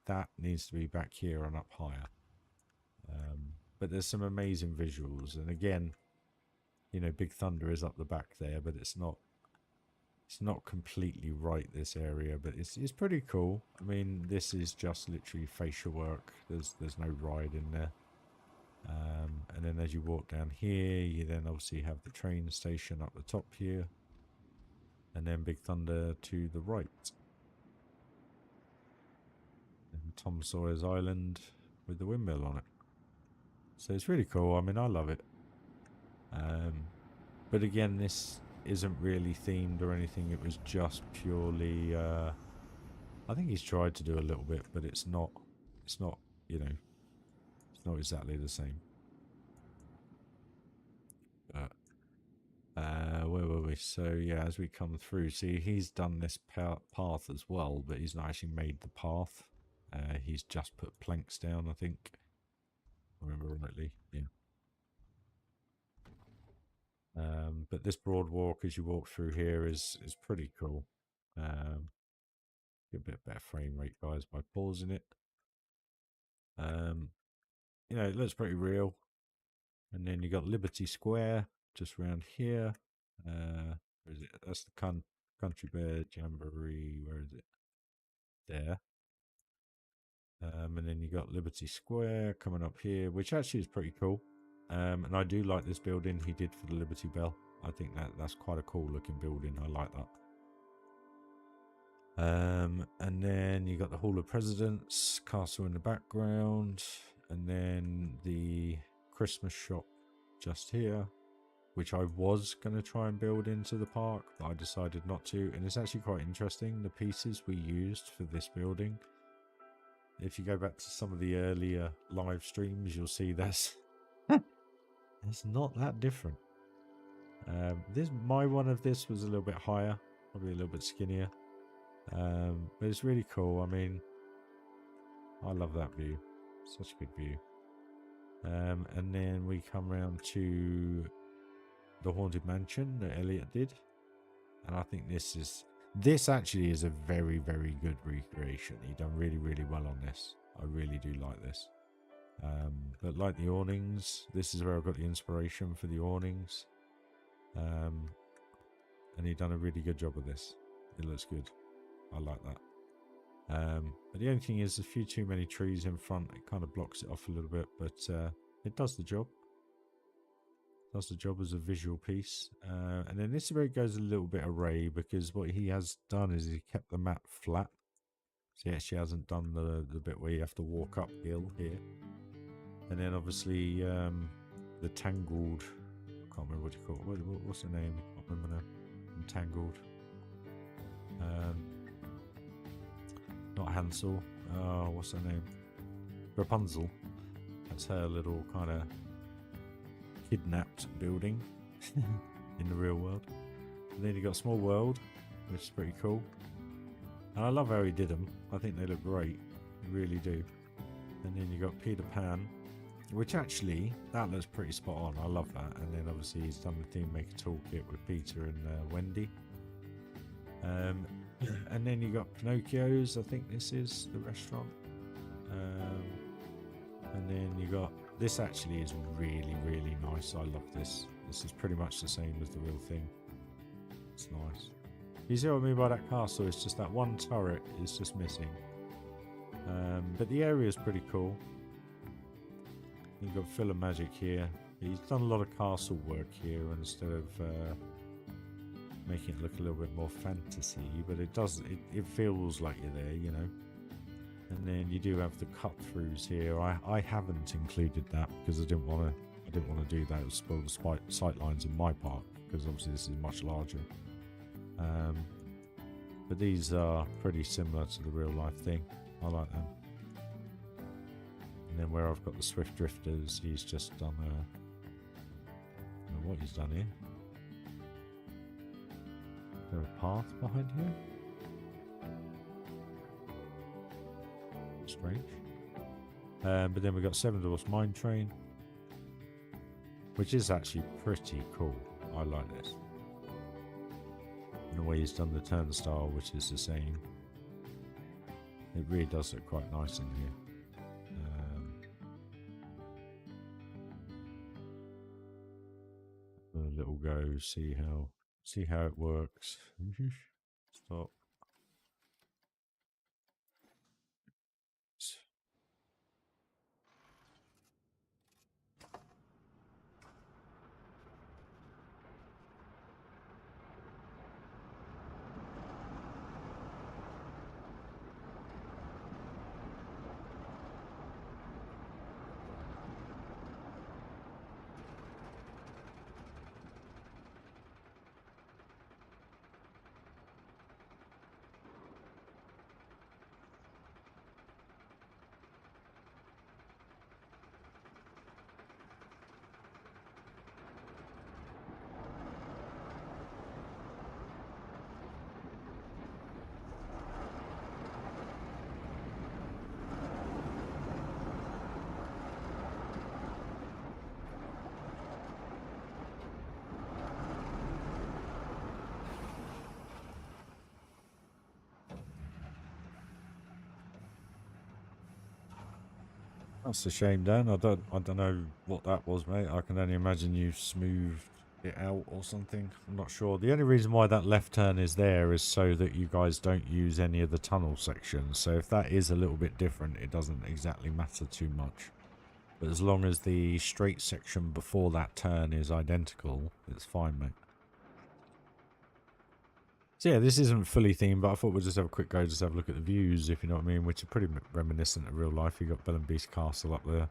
That needs to be back here and up higher. But there's some amazing visuals. And again, you know, Big Thunder is up the back there, but it's not completely right, this area, but it's pretty cool. I mean, this is just literally facial work. There's no ride in there. And then as you walk down here, you then obviously have the train station up the top here. And then Big Thunder to the right. And Tom Sawyer's Island with the windmill on it. So it's really cool. I mean, I love it. But again, this isn't really themed or anything. It was just purely... I think he's tried to do a little bit, but it's not, you know, it's not exactly the same. Where were we? So yeah, as we come through, see, he's done this path as well, but he's not actually made the path. He's just put planks down, I think. I remember rightly, yeah. But this broad walk as you walk through here is pretty cool. Get a bit better frame rate, guys, by pausing it. You know, it looks pretty real. And then you got Liberty Square just around here. Where is it? That's the Country Bear Jamboree. Where is it? There. And then you got Liberty Square coming up here, which actually is pretty cool. And I do like this building he did for the Liberty Bell. I think that's quite a cool looking building. I like that. And then you got the Hall of Presidents, castle in the background, and then the Christmas shop just here, which I was going to try and build into the park, but I decided not to. And it's actually quite interesting, the pieces we used for this building. If you go back to some of the earlier live streams, you'll see that's it's not that different. My one of this was a little bit higher, probably a little bit skinnier. But it's really cool. I mean, I love that view. Such a good view. And then we come round to the Haunted Mansion that Elliot did. And I think this actually is a very, very good recreation. He done really, really well on this. I really do like this. But like the awnings, this is where I got the inspiration for the awnings. And he done a really good job of this. It looks good. I like that. But the only thing is a few too many trees in front. It kind of blocks it off a little bit, but it does the job. Does the job as a visual piece. And then this is where it goes a little bit array, because what he has done is he kept the map flat. So he actually hasn't done the bit where you have to walk uphill here. And then obviously the tangled, I can't remember what you call it. What's the name? I can't remember now. Entangled. Not Hansel. Oh, what's her name? Rapunzel. That's her little kind of kidnapped building in the real world. And then you got Small World, which is pretty cool. And I love how he did them. I think they look great. They really do. And then you got Peter Pan, which actually, that looks pretty spot on. I love that. And then obviously he's done the Theme Maker Toolkit with Peter and Wendy. And then you got Pinocchio's, I think this is the restaurant. And then you got, this actually is really, really nice. I love this. This is pretty much the same as the real thing. It's nice. You see what I mean by that castle? It's just that one turret is just missing. But the area is pretty cool. You've got Phil of Magic here. He's done a lot of castle work here instead of making it look a little bit more fantasy, but it feels like you're there, you know. And then you do have the cut throughs here. I haven't included that because I didn't want to do that. It would spoil the sight lines in my park, because obviously this is much larger. But these are pretty similar to the real life thing. I like them. And then where I've got the Swift Drifters, he's just done I don't know what he's done here. Is there a path behind here? Strange. But then we've got Seven Dwarfs Mine Train, which is actually pretty cool. I like this. And the way he's done the turnstile, which is the same. It really does look quite nice in here. A little go, see how it works. Stop. That's a shame, Dan. I don't know what that was, mate. I can only imagine you smoothed it out or something. I'm not sure. The only reason why that left turn is there is so that you guys don't use any of the tunnel sections. So if that is a little bit different, it doesn't exactly matter too much. But as long as the straight section before that turn is identical, it's fine, mate. So yeah, this isn't fully themed, but I thought we'd just have a quick go, just have a look at the views, if you know what I mean, which are pretty reminiscent of real life. You got Bell and Beast Castle up there.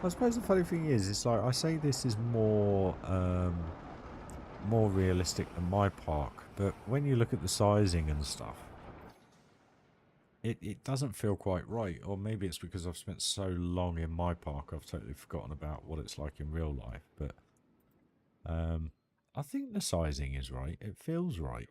I suppose the funny thing is, it's like I say this is more realistic than my park, but when you look at the sizing and stuff, it doesn't feel quite right, or maybe it's because I've spent so long in my park I've totally forgotten about what it's like in real life. But I think the sizing is right. It feels right.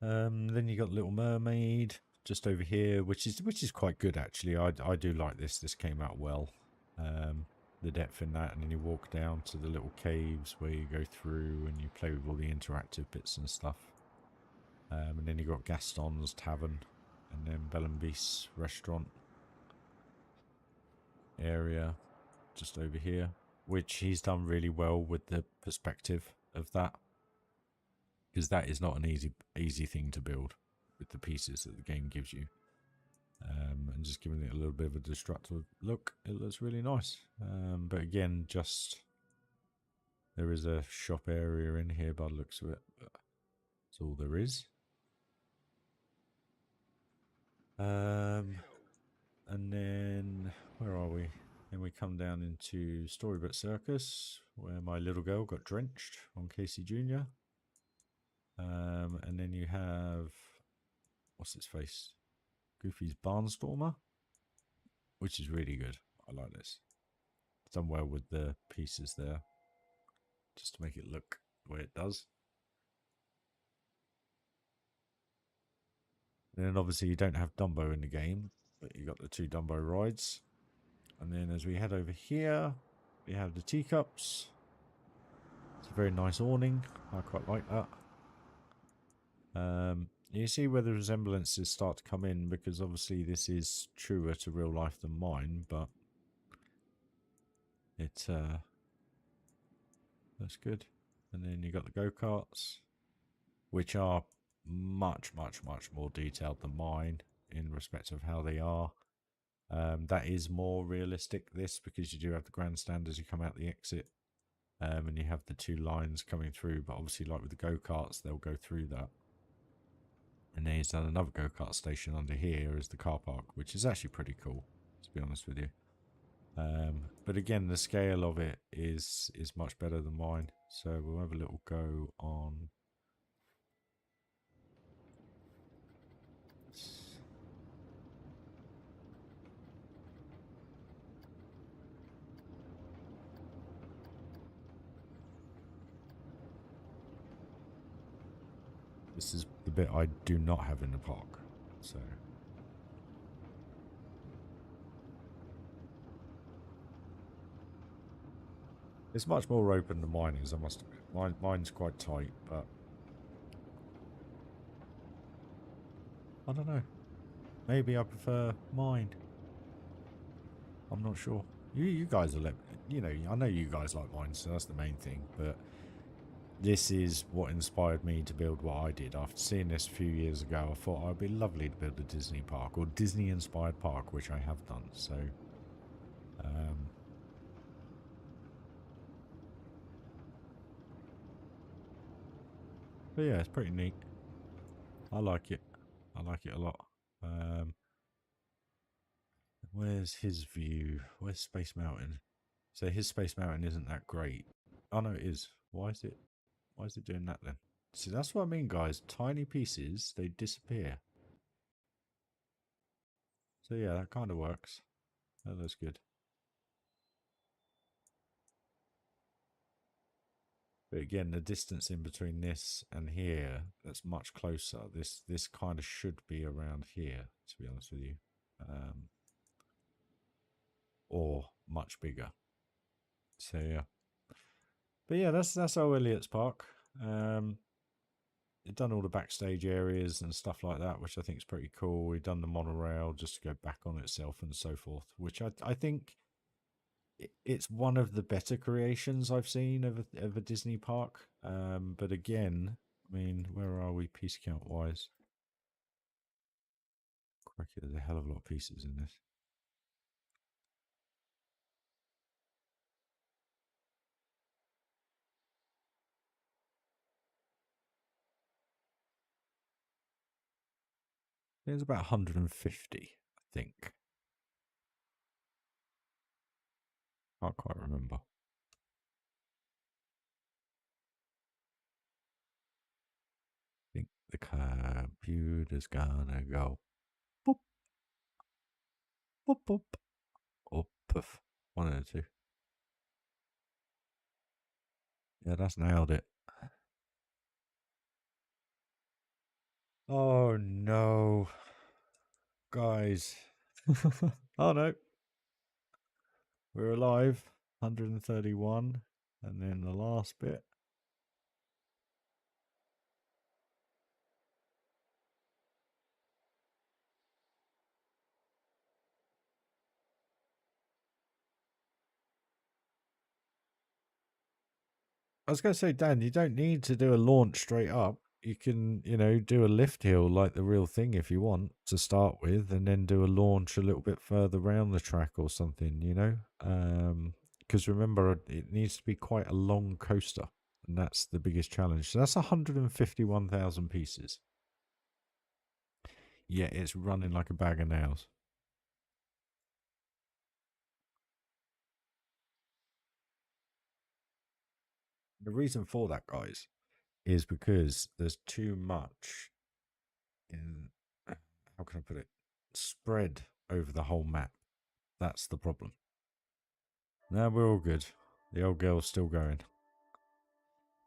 Then you got Little Mermaid just over here, which is quite good actually. I do like this. This came out well. The depth in that, and then you walk down to the little caves where you go through and you play with all the interactive bits and stuff. And then you got Gaston's Tavern, and then Belle and Beast's restaurant area just over here, which he's done really well with the perspective of that, because that is not an easy thing to build with the pieces that the game gives you. And just giving it a little bit of a destructive look, it looks really nice. But again, just there is a shop area in here by the looks of it, but that's all there is. And then where are we? Then we come down into Storybook Circus, where my little girl got drenched on Casey Jr. And then you have, what's its face? Goofy's Barnstormer, which is really good. I like this. It's done well with the pieces there, just to make it look the way it does. And then obviously you don't have Dumbo in the game, but you got the 2 Dumbo rides. And then as we head over here, we have the teacups. It's a very nice awning. I quite like that. You see where the resemblances start to come in, because obviously this is truer to real life than mine, but it that's good. And then you got the go-karts, which are much more detailed than mine in respect of how they are. That is more realistic, this, because you do have the grandstand as you come out the exit, and you have the 2 lines coming through, but obviously like with the go-karts they'll go through that. And then he's done another go-kart station under here as the car park, which is actually pretty cool, to be honest with you. But again, the scale of it is much better than mine. So we'll have a little go on. This is the bit I do not have in the park, so. It's much more open than mine is, I must admit. Mine's quite tight, but I don't know. Maybe I prefer mine. I'm not sure. You guys are, you know, I know you guys like mine, so that's the main thing. But this is what inspired me to build what I did. After seeing this a few years ago, I thought it'd be lovely to build a Disney park, or Disney-inspired park, which I have done. So, but yeah, it's pretty neat. I like it. I like it a lot. Where's his view? Where's Space Mountain? So his Space Mountain isn't that great. Oh no, it is. Why is it doing that then? See, that's what I mean, guys. Tiny pieces, they disappear. So yeah, that kind of works. That looks good. But again, the distance in between this and here, that's much closer. This kind of should be around here, to be honest with you. Or much bigger. So yeah. But yeah, that's our Elliott's Park. We've done all the backstage areas and stuff like that, which I think is pretty cool. We've done the monorail just to go back on itself and so forth, which I think it's one of the better creations I've seen of a Disney park. But again, I mean, where are we piece count wise? Crikey, there's a hell of a lot of pieces in this. There's about 150, I think. Can't quite remember. I think the computer's gonna go. Boop, boop, boop. Or puff. One of the two. Yeah, that's nailed it. Oh no. Guys. Oh no. We're alive. 131. And then the last bit. I was going to say, Dan, you don't need to do a launch straight up. You can, do a lift hill like the real thing if you want to start with, and then do a launch a little bit further around the track or something, because remember, it needs to be quite a long coaster, and that's the biggest challenge. So that's 151,000 pieces. Yeah, it's running like a bag of nails. The reason for that, guys, is because there's too much in, how can I put it, spread over the whole map. That's the problem. No, we're all good. The old girl's still going.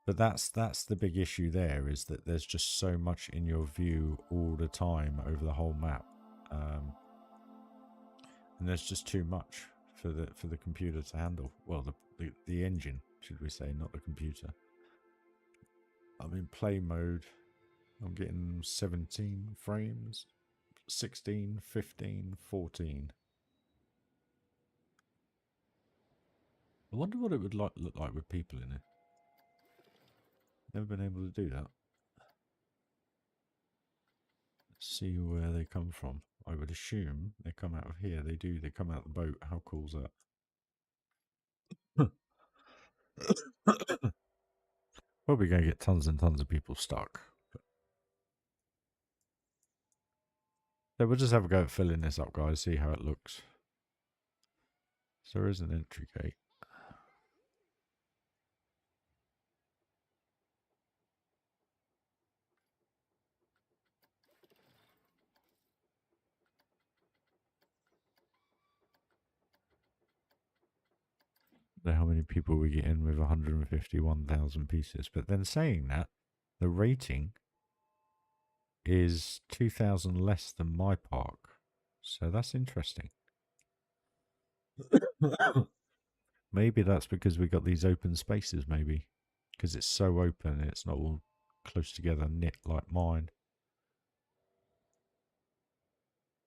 But that's the big issue there, is that there's just so much in your view all the time over the whole map. And there's just too much for the computer to handle. Well, the engine, should we say, not the computer. I'm in play mode. I'm getting 17 frames, 16, 15, 14. I wonder what it would look like with people in it. Never been able to do that. Let's see where they come from. I would assume they come out of here. They do. They come out the boat. How cool's that? Probably going to get tons and tons of people stuck. So we'll just have a go at filling this up, guys. See how it looks. So there is an entry gate. How many people we get in with 151,000 pieces. But then saying that, the rating is 2,000 less than my park. So that's interesting. Maybe that's because we got these open spaces, maybe. Because it's so open, it's not all close together, knit like mine.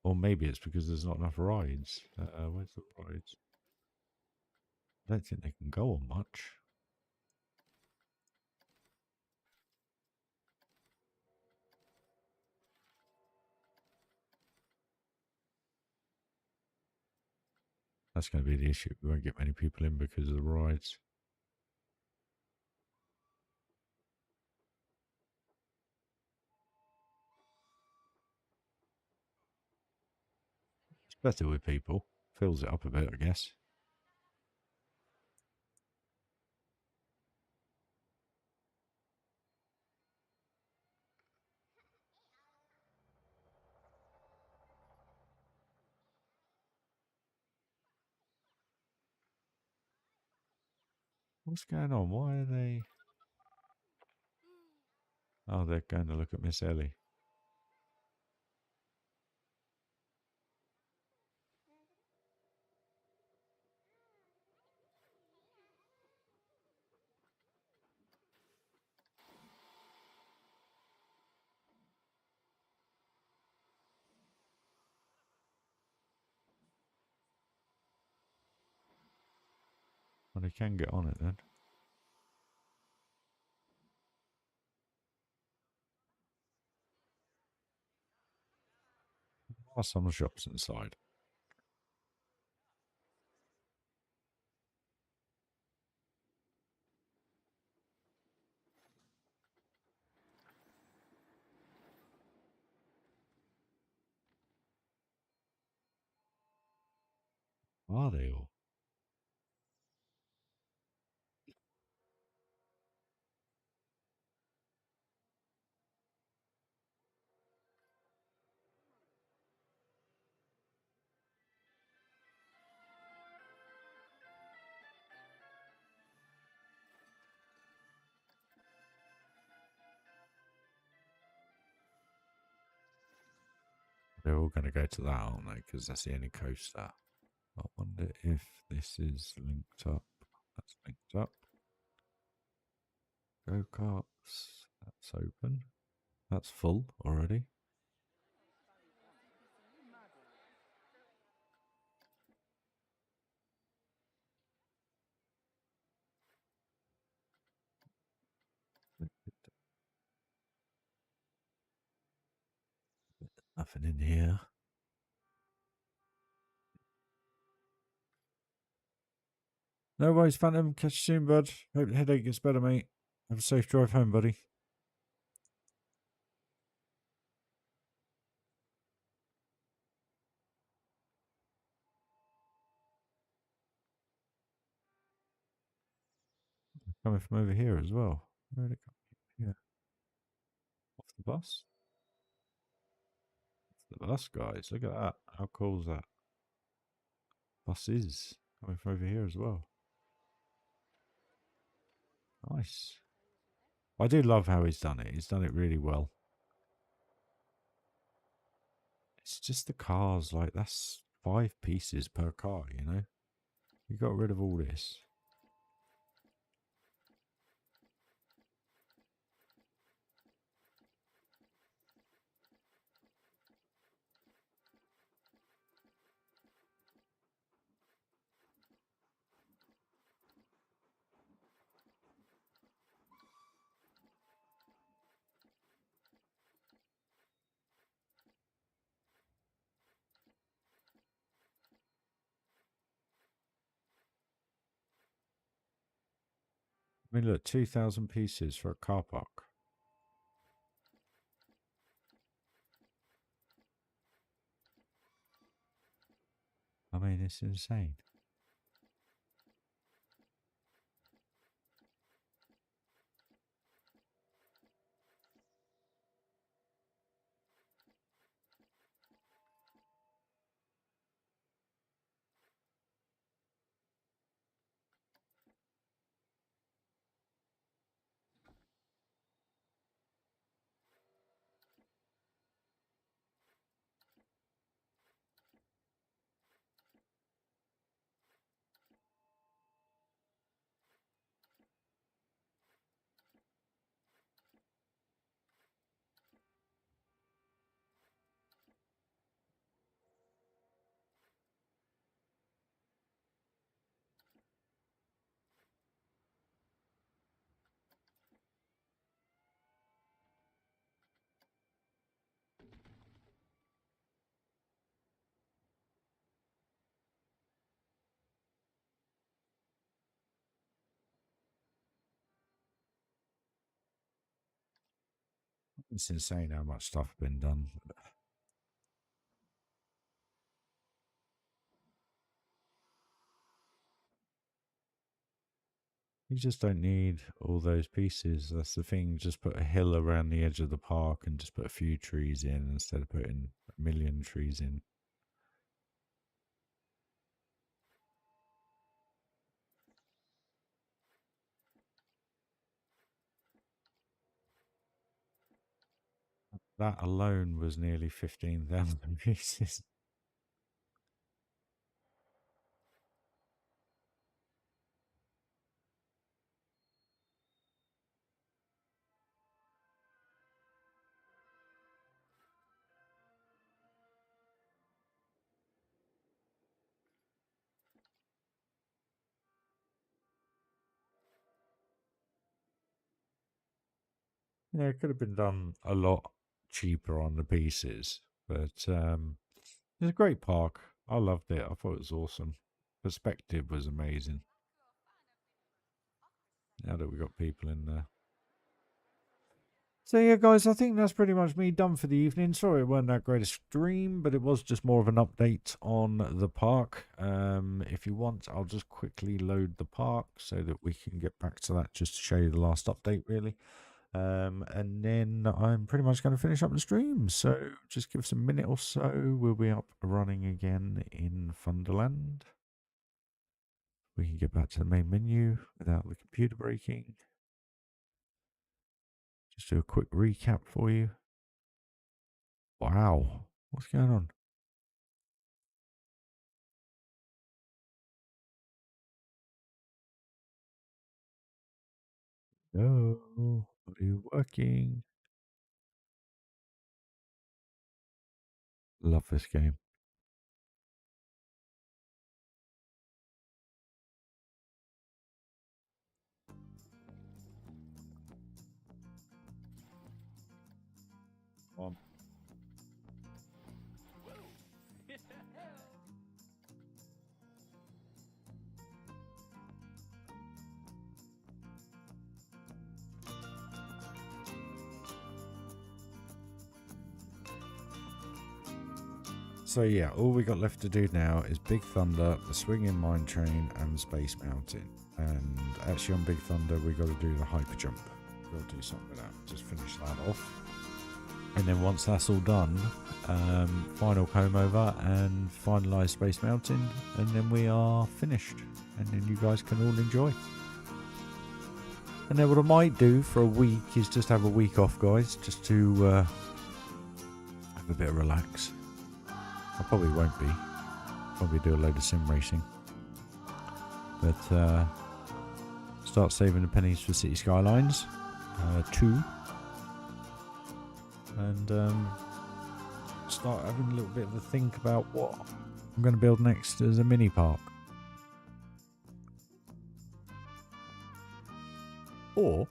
Or maybe it's because there's not enough rides. Where's the rides? I don't think they can go on much. That's going to be the issue. We won't get many people in because of the rides. It's better with people. Fills it up a bit, I guess. What's going on? Why are they... Oh, they're going to look at Miss Ellie. Well, they can get on it then. There are some shops inside. Are they all? They're all going to go to that, aren't they? Because that's the only coaster. I wonder if this is linked up. That's linked up. Go-karts. That's open. That's full already. Nothing in here. No worries, Phantom. Catch you soon, bud. Hope the headache gets better, mate. Have a safe drive home, buddy. Coming from over here as well. Where'd it come? Yeah. Off the bus? Off the bus, guys. Look at that. How cool is that? Buses coming from over here as well. Nice. I do love how he's done it. He's done it really well. It's just the cars, like, that's 5 pieces per car, you know? You got rid of all this. I mean, look, 2,000 pieces for a car park. I mean, it's insane. It's insane how much stuff has been done. You just don't need all those pieces. That's the thing. Just put a hill around the edge of the park and just put a few trees in instead of putting a million trees in. That alone was nearly 15,000 pieces. Yeah, it could have been done a lot cheaper on the pieces, but it's a great park. I loved it. I thought it was awesome. Perspective was amazing. Now that we got people in there. So yeah, guys, I think that's pretty much me done for the evening. Sorry it weren't that great a stream, but it was just more of an update on the park. If you want, I'll just quickly load the park so that we can get back to that just to show you the last update, really. And then I'm pretty much going to finish up the stream. So just give us a minute or so. We'll be up running again in Thunderland. We can get back to the main menu without the computer breaking. Just do a quick recap for you. Wow. What's going on? No, are you working? Love this game. On. So yeah, all we got left to do now is Big Thunder, the Swinging Mine Train, and Space Mountain. And actually on Big Thunder, we got to do the hyper jump. We'll do something with that. Just finish that off. And then once that's all done, final comb over and finalise Space Mountain, and then we are finished. And then you guys can all enjoy. And then what I might do for a week is just have a week off, guys, just to have a bit of relax. I probably won't be. Probably do a load of sim racing. But start saving the pennies for City Skylines 2. And start having a little bit of a think about what I'm going to build next as a mini park. Or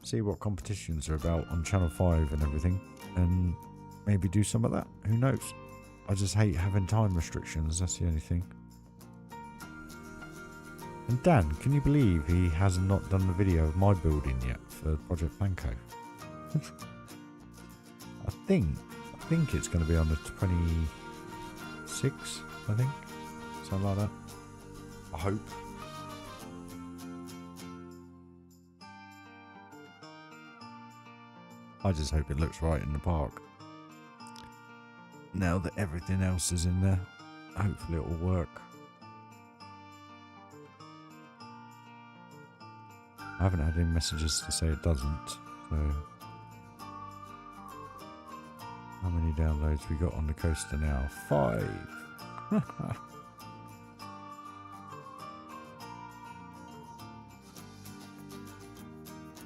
see what competitions are about on Channel 5 and everything, and maybe do some of that. Who knows? I just hate having time restrictions, that's the only thing. And Dan, can you believe he has not done the video of my building yet for Project Planco? I think it's going to be on the 26th, I think. Something like that. I hope. I just hope it looks right in the park. Now that everything else is in there, hopefully it will work. I haven't had any messages to say it doesn't, so... How many downloads we got on the coaster now? 5!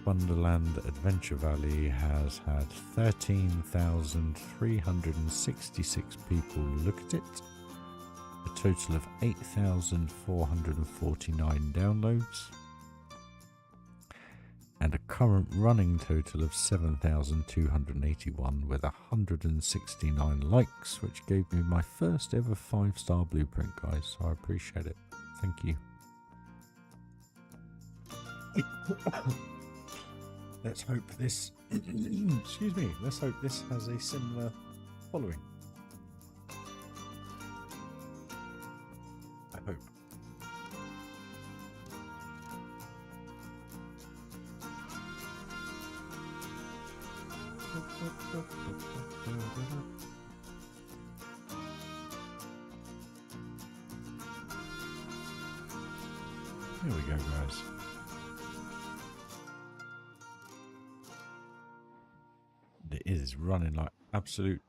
Wonderland Adventure Valley has had 13,366 people look at it, a total of 8,449 downloads, and a current running total of 7,281 with 169 likes, which gave me my first ever 5-star blueprint, guys, so I appreciate it. Thank you. Let's hope this, excuse me, let's hope this has a similar following. I hope. Here we go, guys. It is running like absolute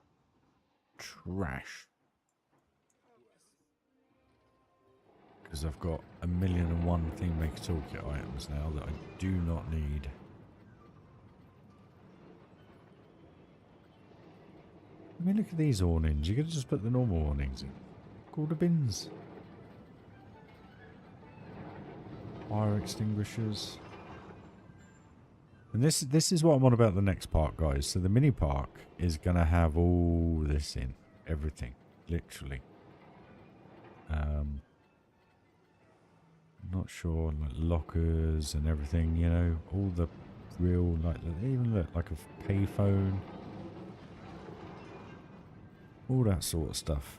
trash. Because I've got 1,000,001 theme maker toolkit items now that I do not need. I mean, look at these awnings. You could just put the normal awnings in. Call the bins. Fire extinguishers. And this is what I'm on about the next park, guys. So the mini park is going to have all this in. Everything. Literally. Not sure, like lockers and everything, you know. All the real, like, they even look like a payphone. All that sort of stuff.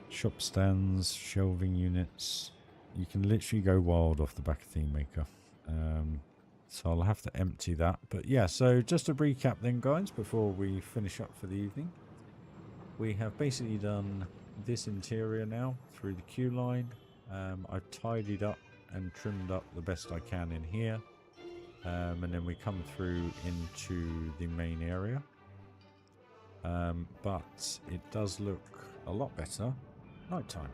Shop stands, shelving units. You can literally go wild off the back of Theme Maker. So I'll have to empty that. But yeah, so just to recap then, guys, before we finish up for the evening. We have basically done this interior now through the queue line. I've tidied up and trimmed up the best I can in here. And then we come through into the main area. but it does look a lot better nighttime.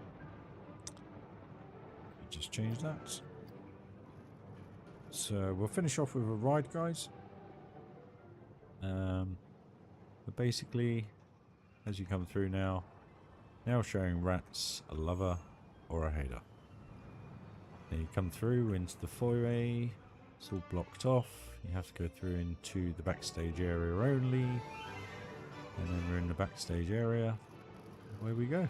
Just change that. So we'll finish off with a ride, guys. But basically, as you come through now showing rats, a lover, or a hater. Then you come through into the foyer. It's all blocked off. You have to go through into the backstage area only. And then we're in the backstage area. Away we go.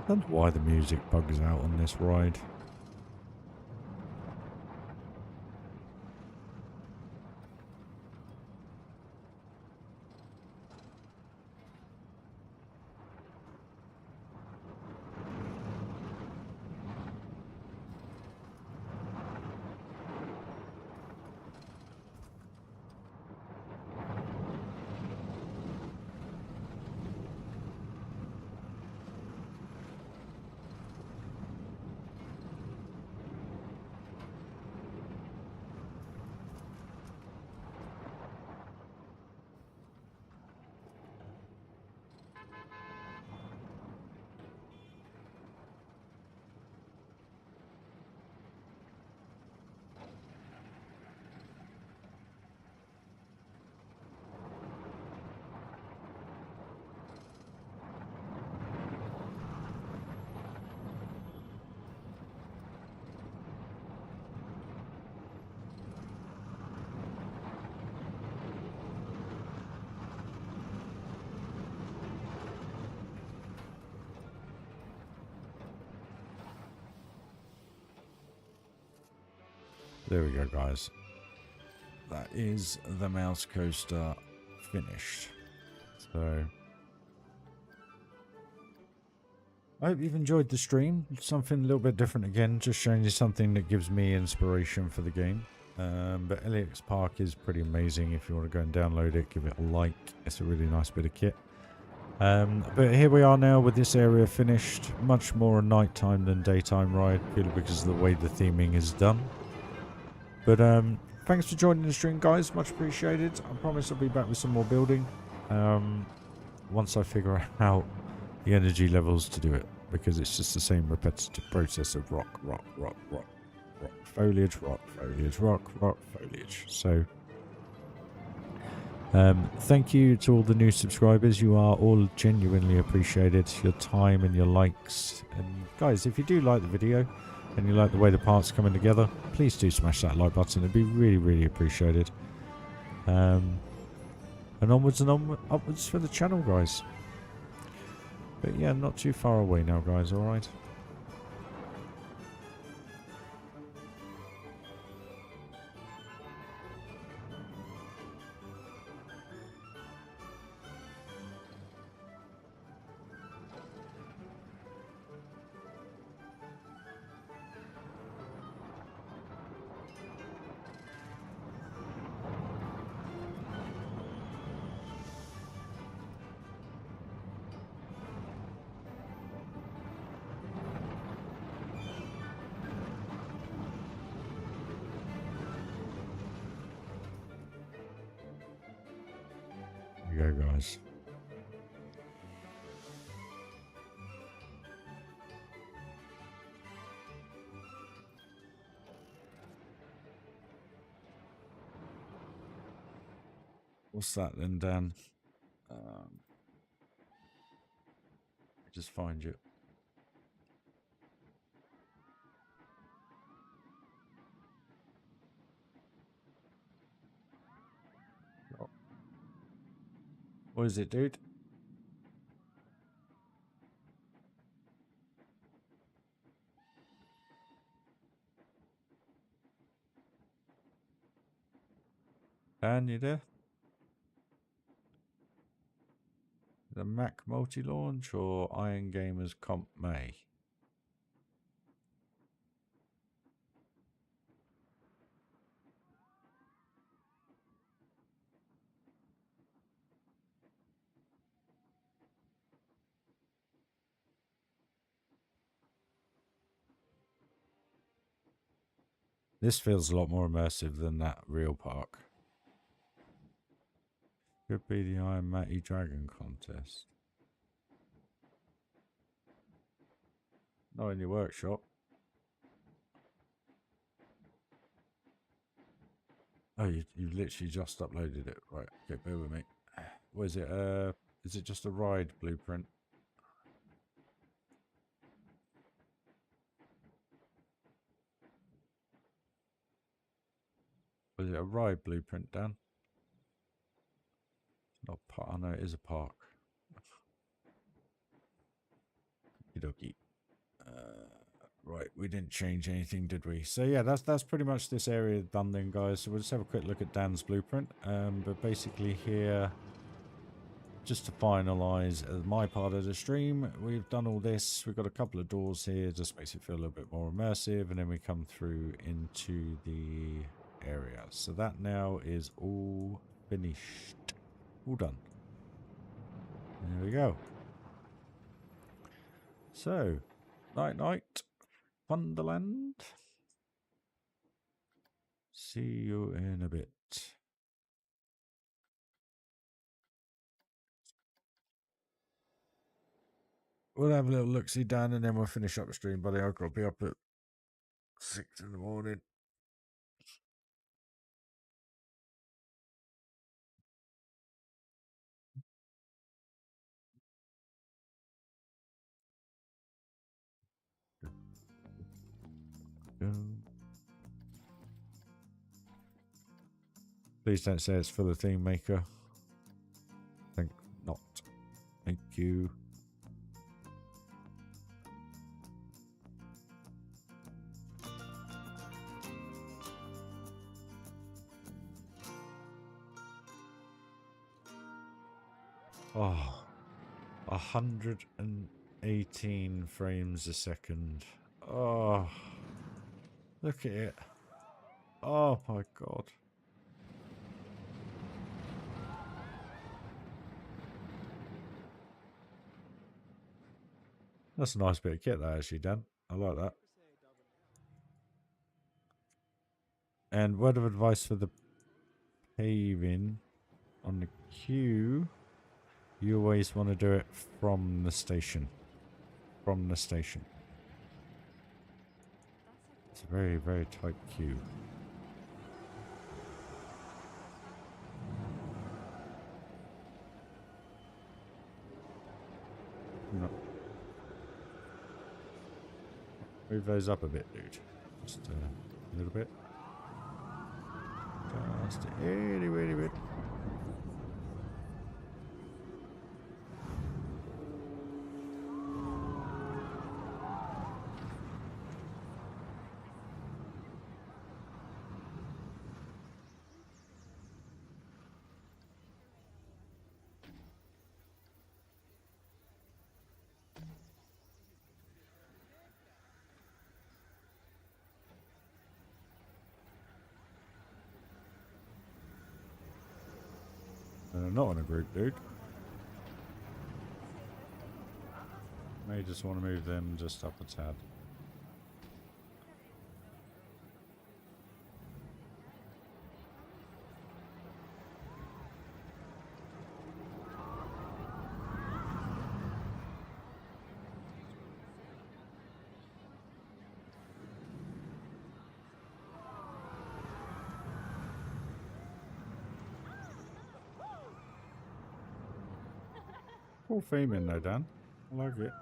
I don't know why the music bugs out on this ride. There we go, guys. That is the mouse coaster finished. So I hope you've enjoyed the stream. Something a little bit different again, just showing you something that gives me inspiration for the game. But LAX Park is pretty amazing. If you want to go and download it, give it a like. It's a really nice bit of kit. But here we are now with this area finished. Much more a nighttime than daytime ride, purely because of the way the theming is done. But thanks for joining the stream, guys. Much appreciated. I promise I'll be back with some more building once I figure out the energy levels to do it, because it's just the same repetitive process of rock, rock, rock, rock, rock, foliage, rock, foliage, rock, rock, foliage. So thank you to all the new subscribers. You are all genuinely appreciated. Your time and your likes. And guys, if you do like the video and you like the way the parts are coming together, please do smash that like button. It'd be really, really appreciated. And onwards and upwards for the channel, guys. But yeah, not too far away now, guys, alright? Here we go, guys. What's that then, Dan? Just find you. What is it, dude? Dan, you there? the Mac multi-launch or Iron Gamers Comp May? This feels a lot more immersive than that real park. Could be the Iron Matty Dragon contest. Not in your workshop. Oh, you literally just uploaded it. Right, okay, bear with me. What is it? Is it just a ride blueprint? Was it a ride blueprint, Dan? Not park. I know it is a park. Okie right, we didn't change anything, did we? So yeah, that's pretty much this area done then, guys. So we'll just have a quick look at Dan's blueprint. But basically here, just to finalise my part of the stream, we've done all this. We've got a couple of doors here, just makes it feel a little bit more immersive, and then we come through into the area. So that now is all finished. All done. There we go. So, night, Wonderland. See you in a bit. We'll have a little look-see down and then we'll finish up the stream, buddy. I've got to be up at 6 in the morning. Please don't say it's for the theme maker. Think not. Thank you. Oh, 118 frames a second. Oh, look at it. Oh my god. That's a nice bit of kit that actually, Dan. I like that. And word of advice for the paving on the queue. You always want to do it from the station. From the station. It's a very, very tight queue. No. Move those up a bit, dude. Just a little bit. Just a itty bitty bit. Not on a group, dude. May just want to move them just up a tad. Cool theme in though, Dan. I like it.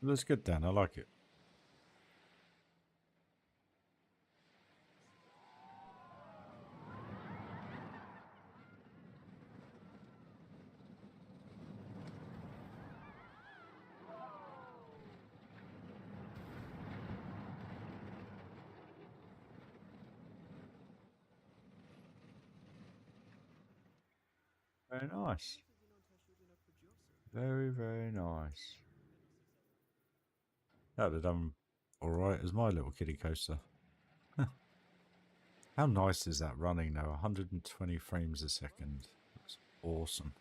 Looks good, Dan. I like it. Very nice. Very, very nice. That would have done alright as my little kiddie coaster. How nice is that running now? 120 frames a second. That's awesome.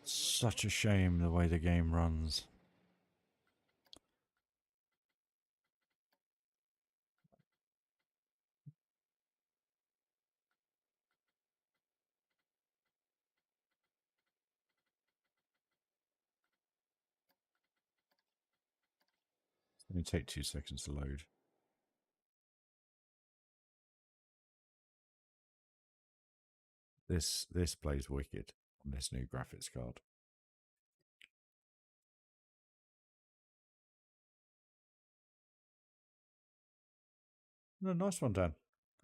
Such a shame the way the game runs. Let me take 2 seconds to load. This plays wicked on this new graphics card. No, nice one, Dan.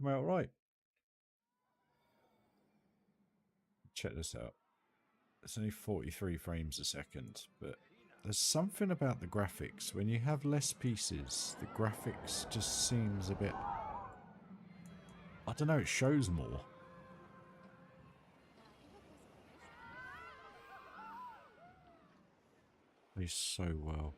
Come out right. Check this out. It's only 43 frames a second, but there's something about the graphics. When you have less pieces, the graphics just seems a bit... I don't know, it shows more. Plays so well.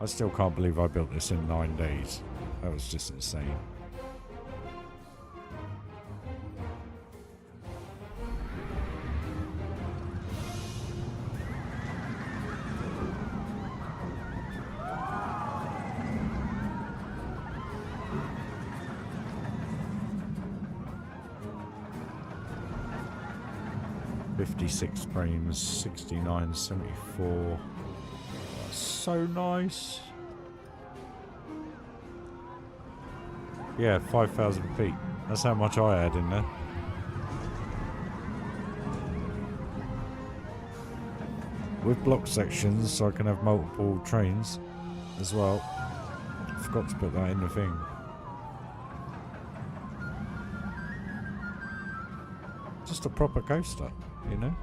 I still can't believe I built this in 9 days. That was just insane. .56 frames, 69, 74. That's so nice. Yeah, 5,000 feet. That's how much I had in there. With block sections, so I can have multiple trains as well. I forgot to put that in the thing. Just a proper coaster, you know?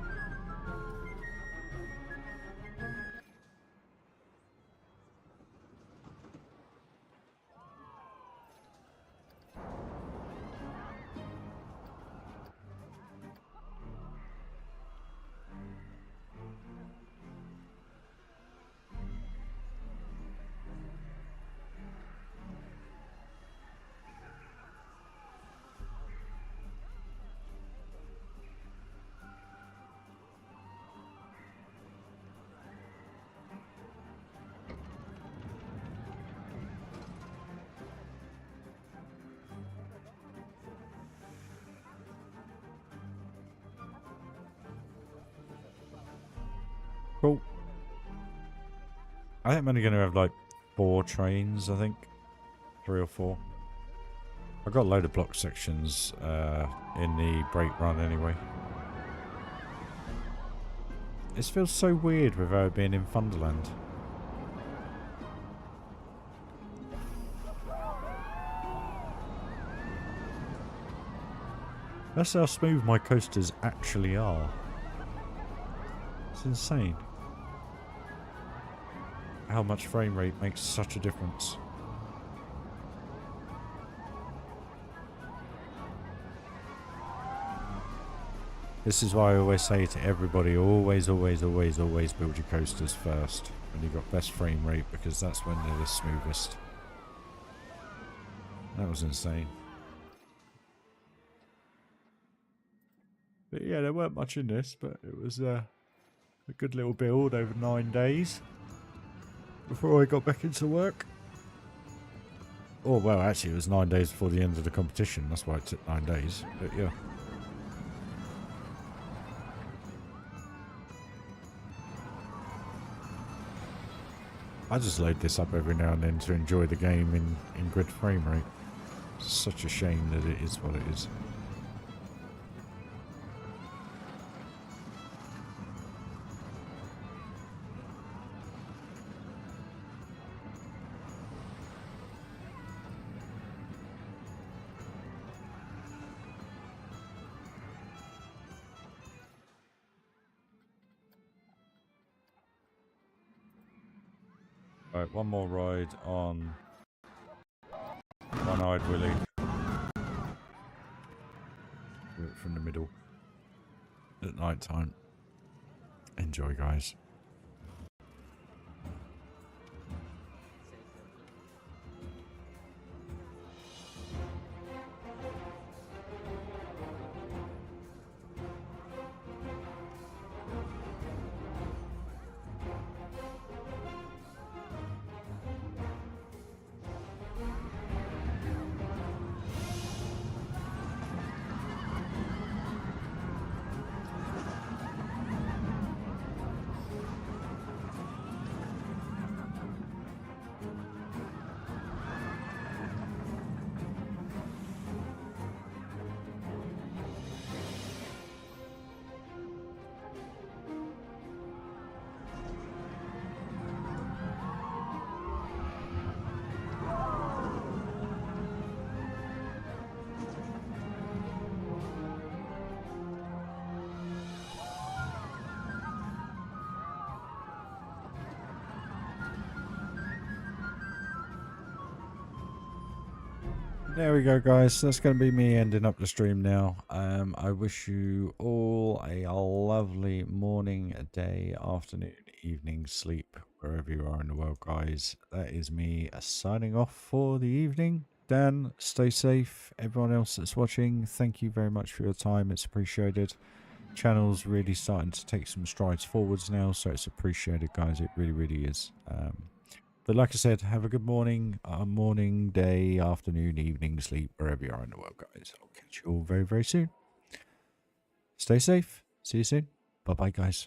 Cool. I think I'm only going to have like 4 trains, I think. 3 or 4. I've got a load of block sections in the brake run anyway. This feels so weird without being in Thunderland. That's how smooth my coasters actually are. It's insane. How much frame rate makes such a difference. This is why I always say to everybody, always build your coasters first when you've got best frame rate, because that's when they're the smoothest. That was insane. But yeah, there weren't much in this, but it was a good little build over 9 days before I got back into work. Oh, well, actually, it was 9 days before the end of the competition. That's why it took 9 days. But yeah. I just load this up every now and then to enjoy the game in good frame rate. It's such a shame that it is what it is. Right, one more ride on One-Eyed Willy. Do it from the middle at night time. Enjoy, guys. There we go, guys. That's going to be me ending up the stream now. I wish you all a lovely morning, day, afternoon, evening, sleep, wherever you are in the world, guys. That is me signing off for the evening. Dan, stay safe. Everyone else that's watching, thank you very much for your time. It's appreciated. Channel's really starting to take some strides forwards now, so it's appreciated, guys. It really, really is. But like I said, have a good morning, day, afternoon, evening, sleep, wherever you are in the world, guys. I'll catch you all very, very soon. Stay safe. See you soon. Bye-bye, guys.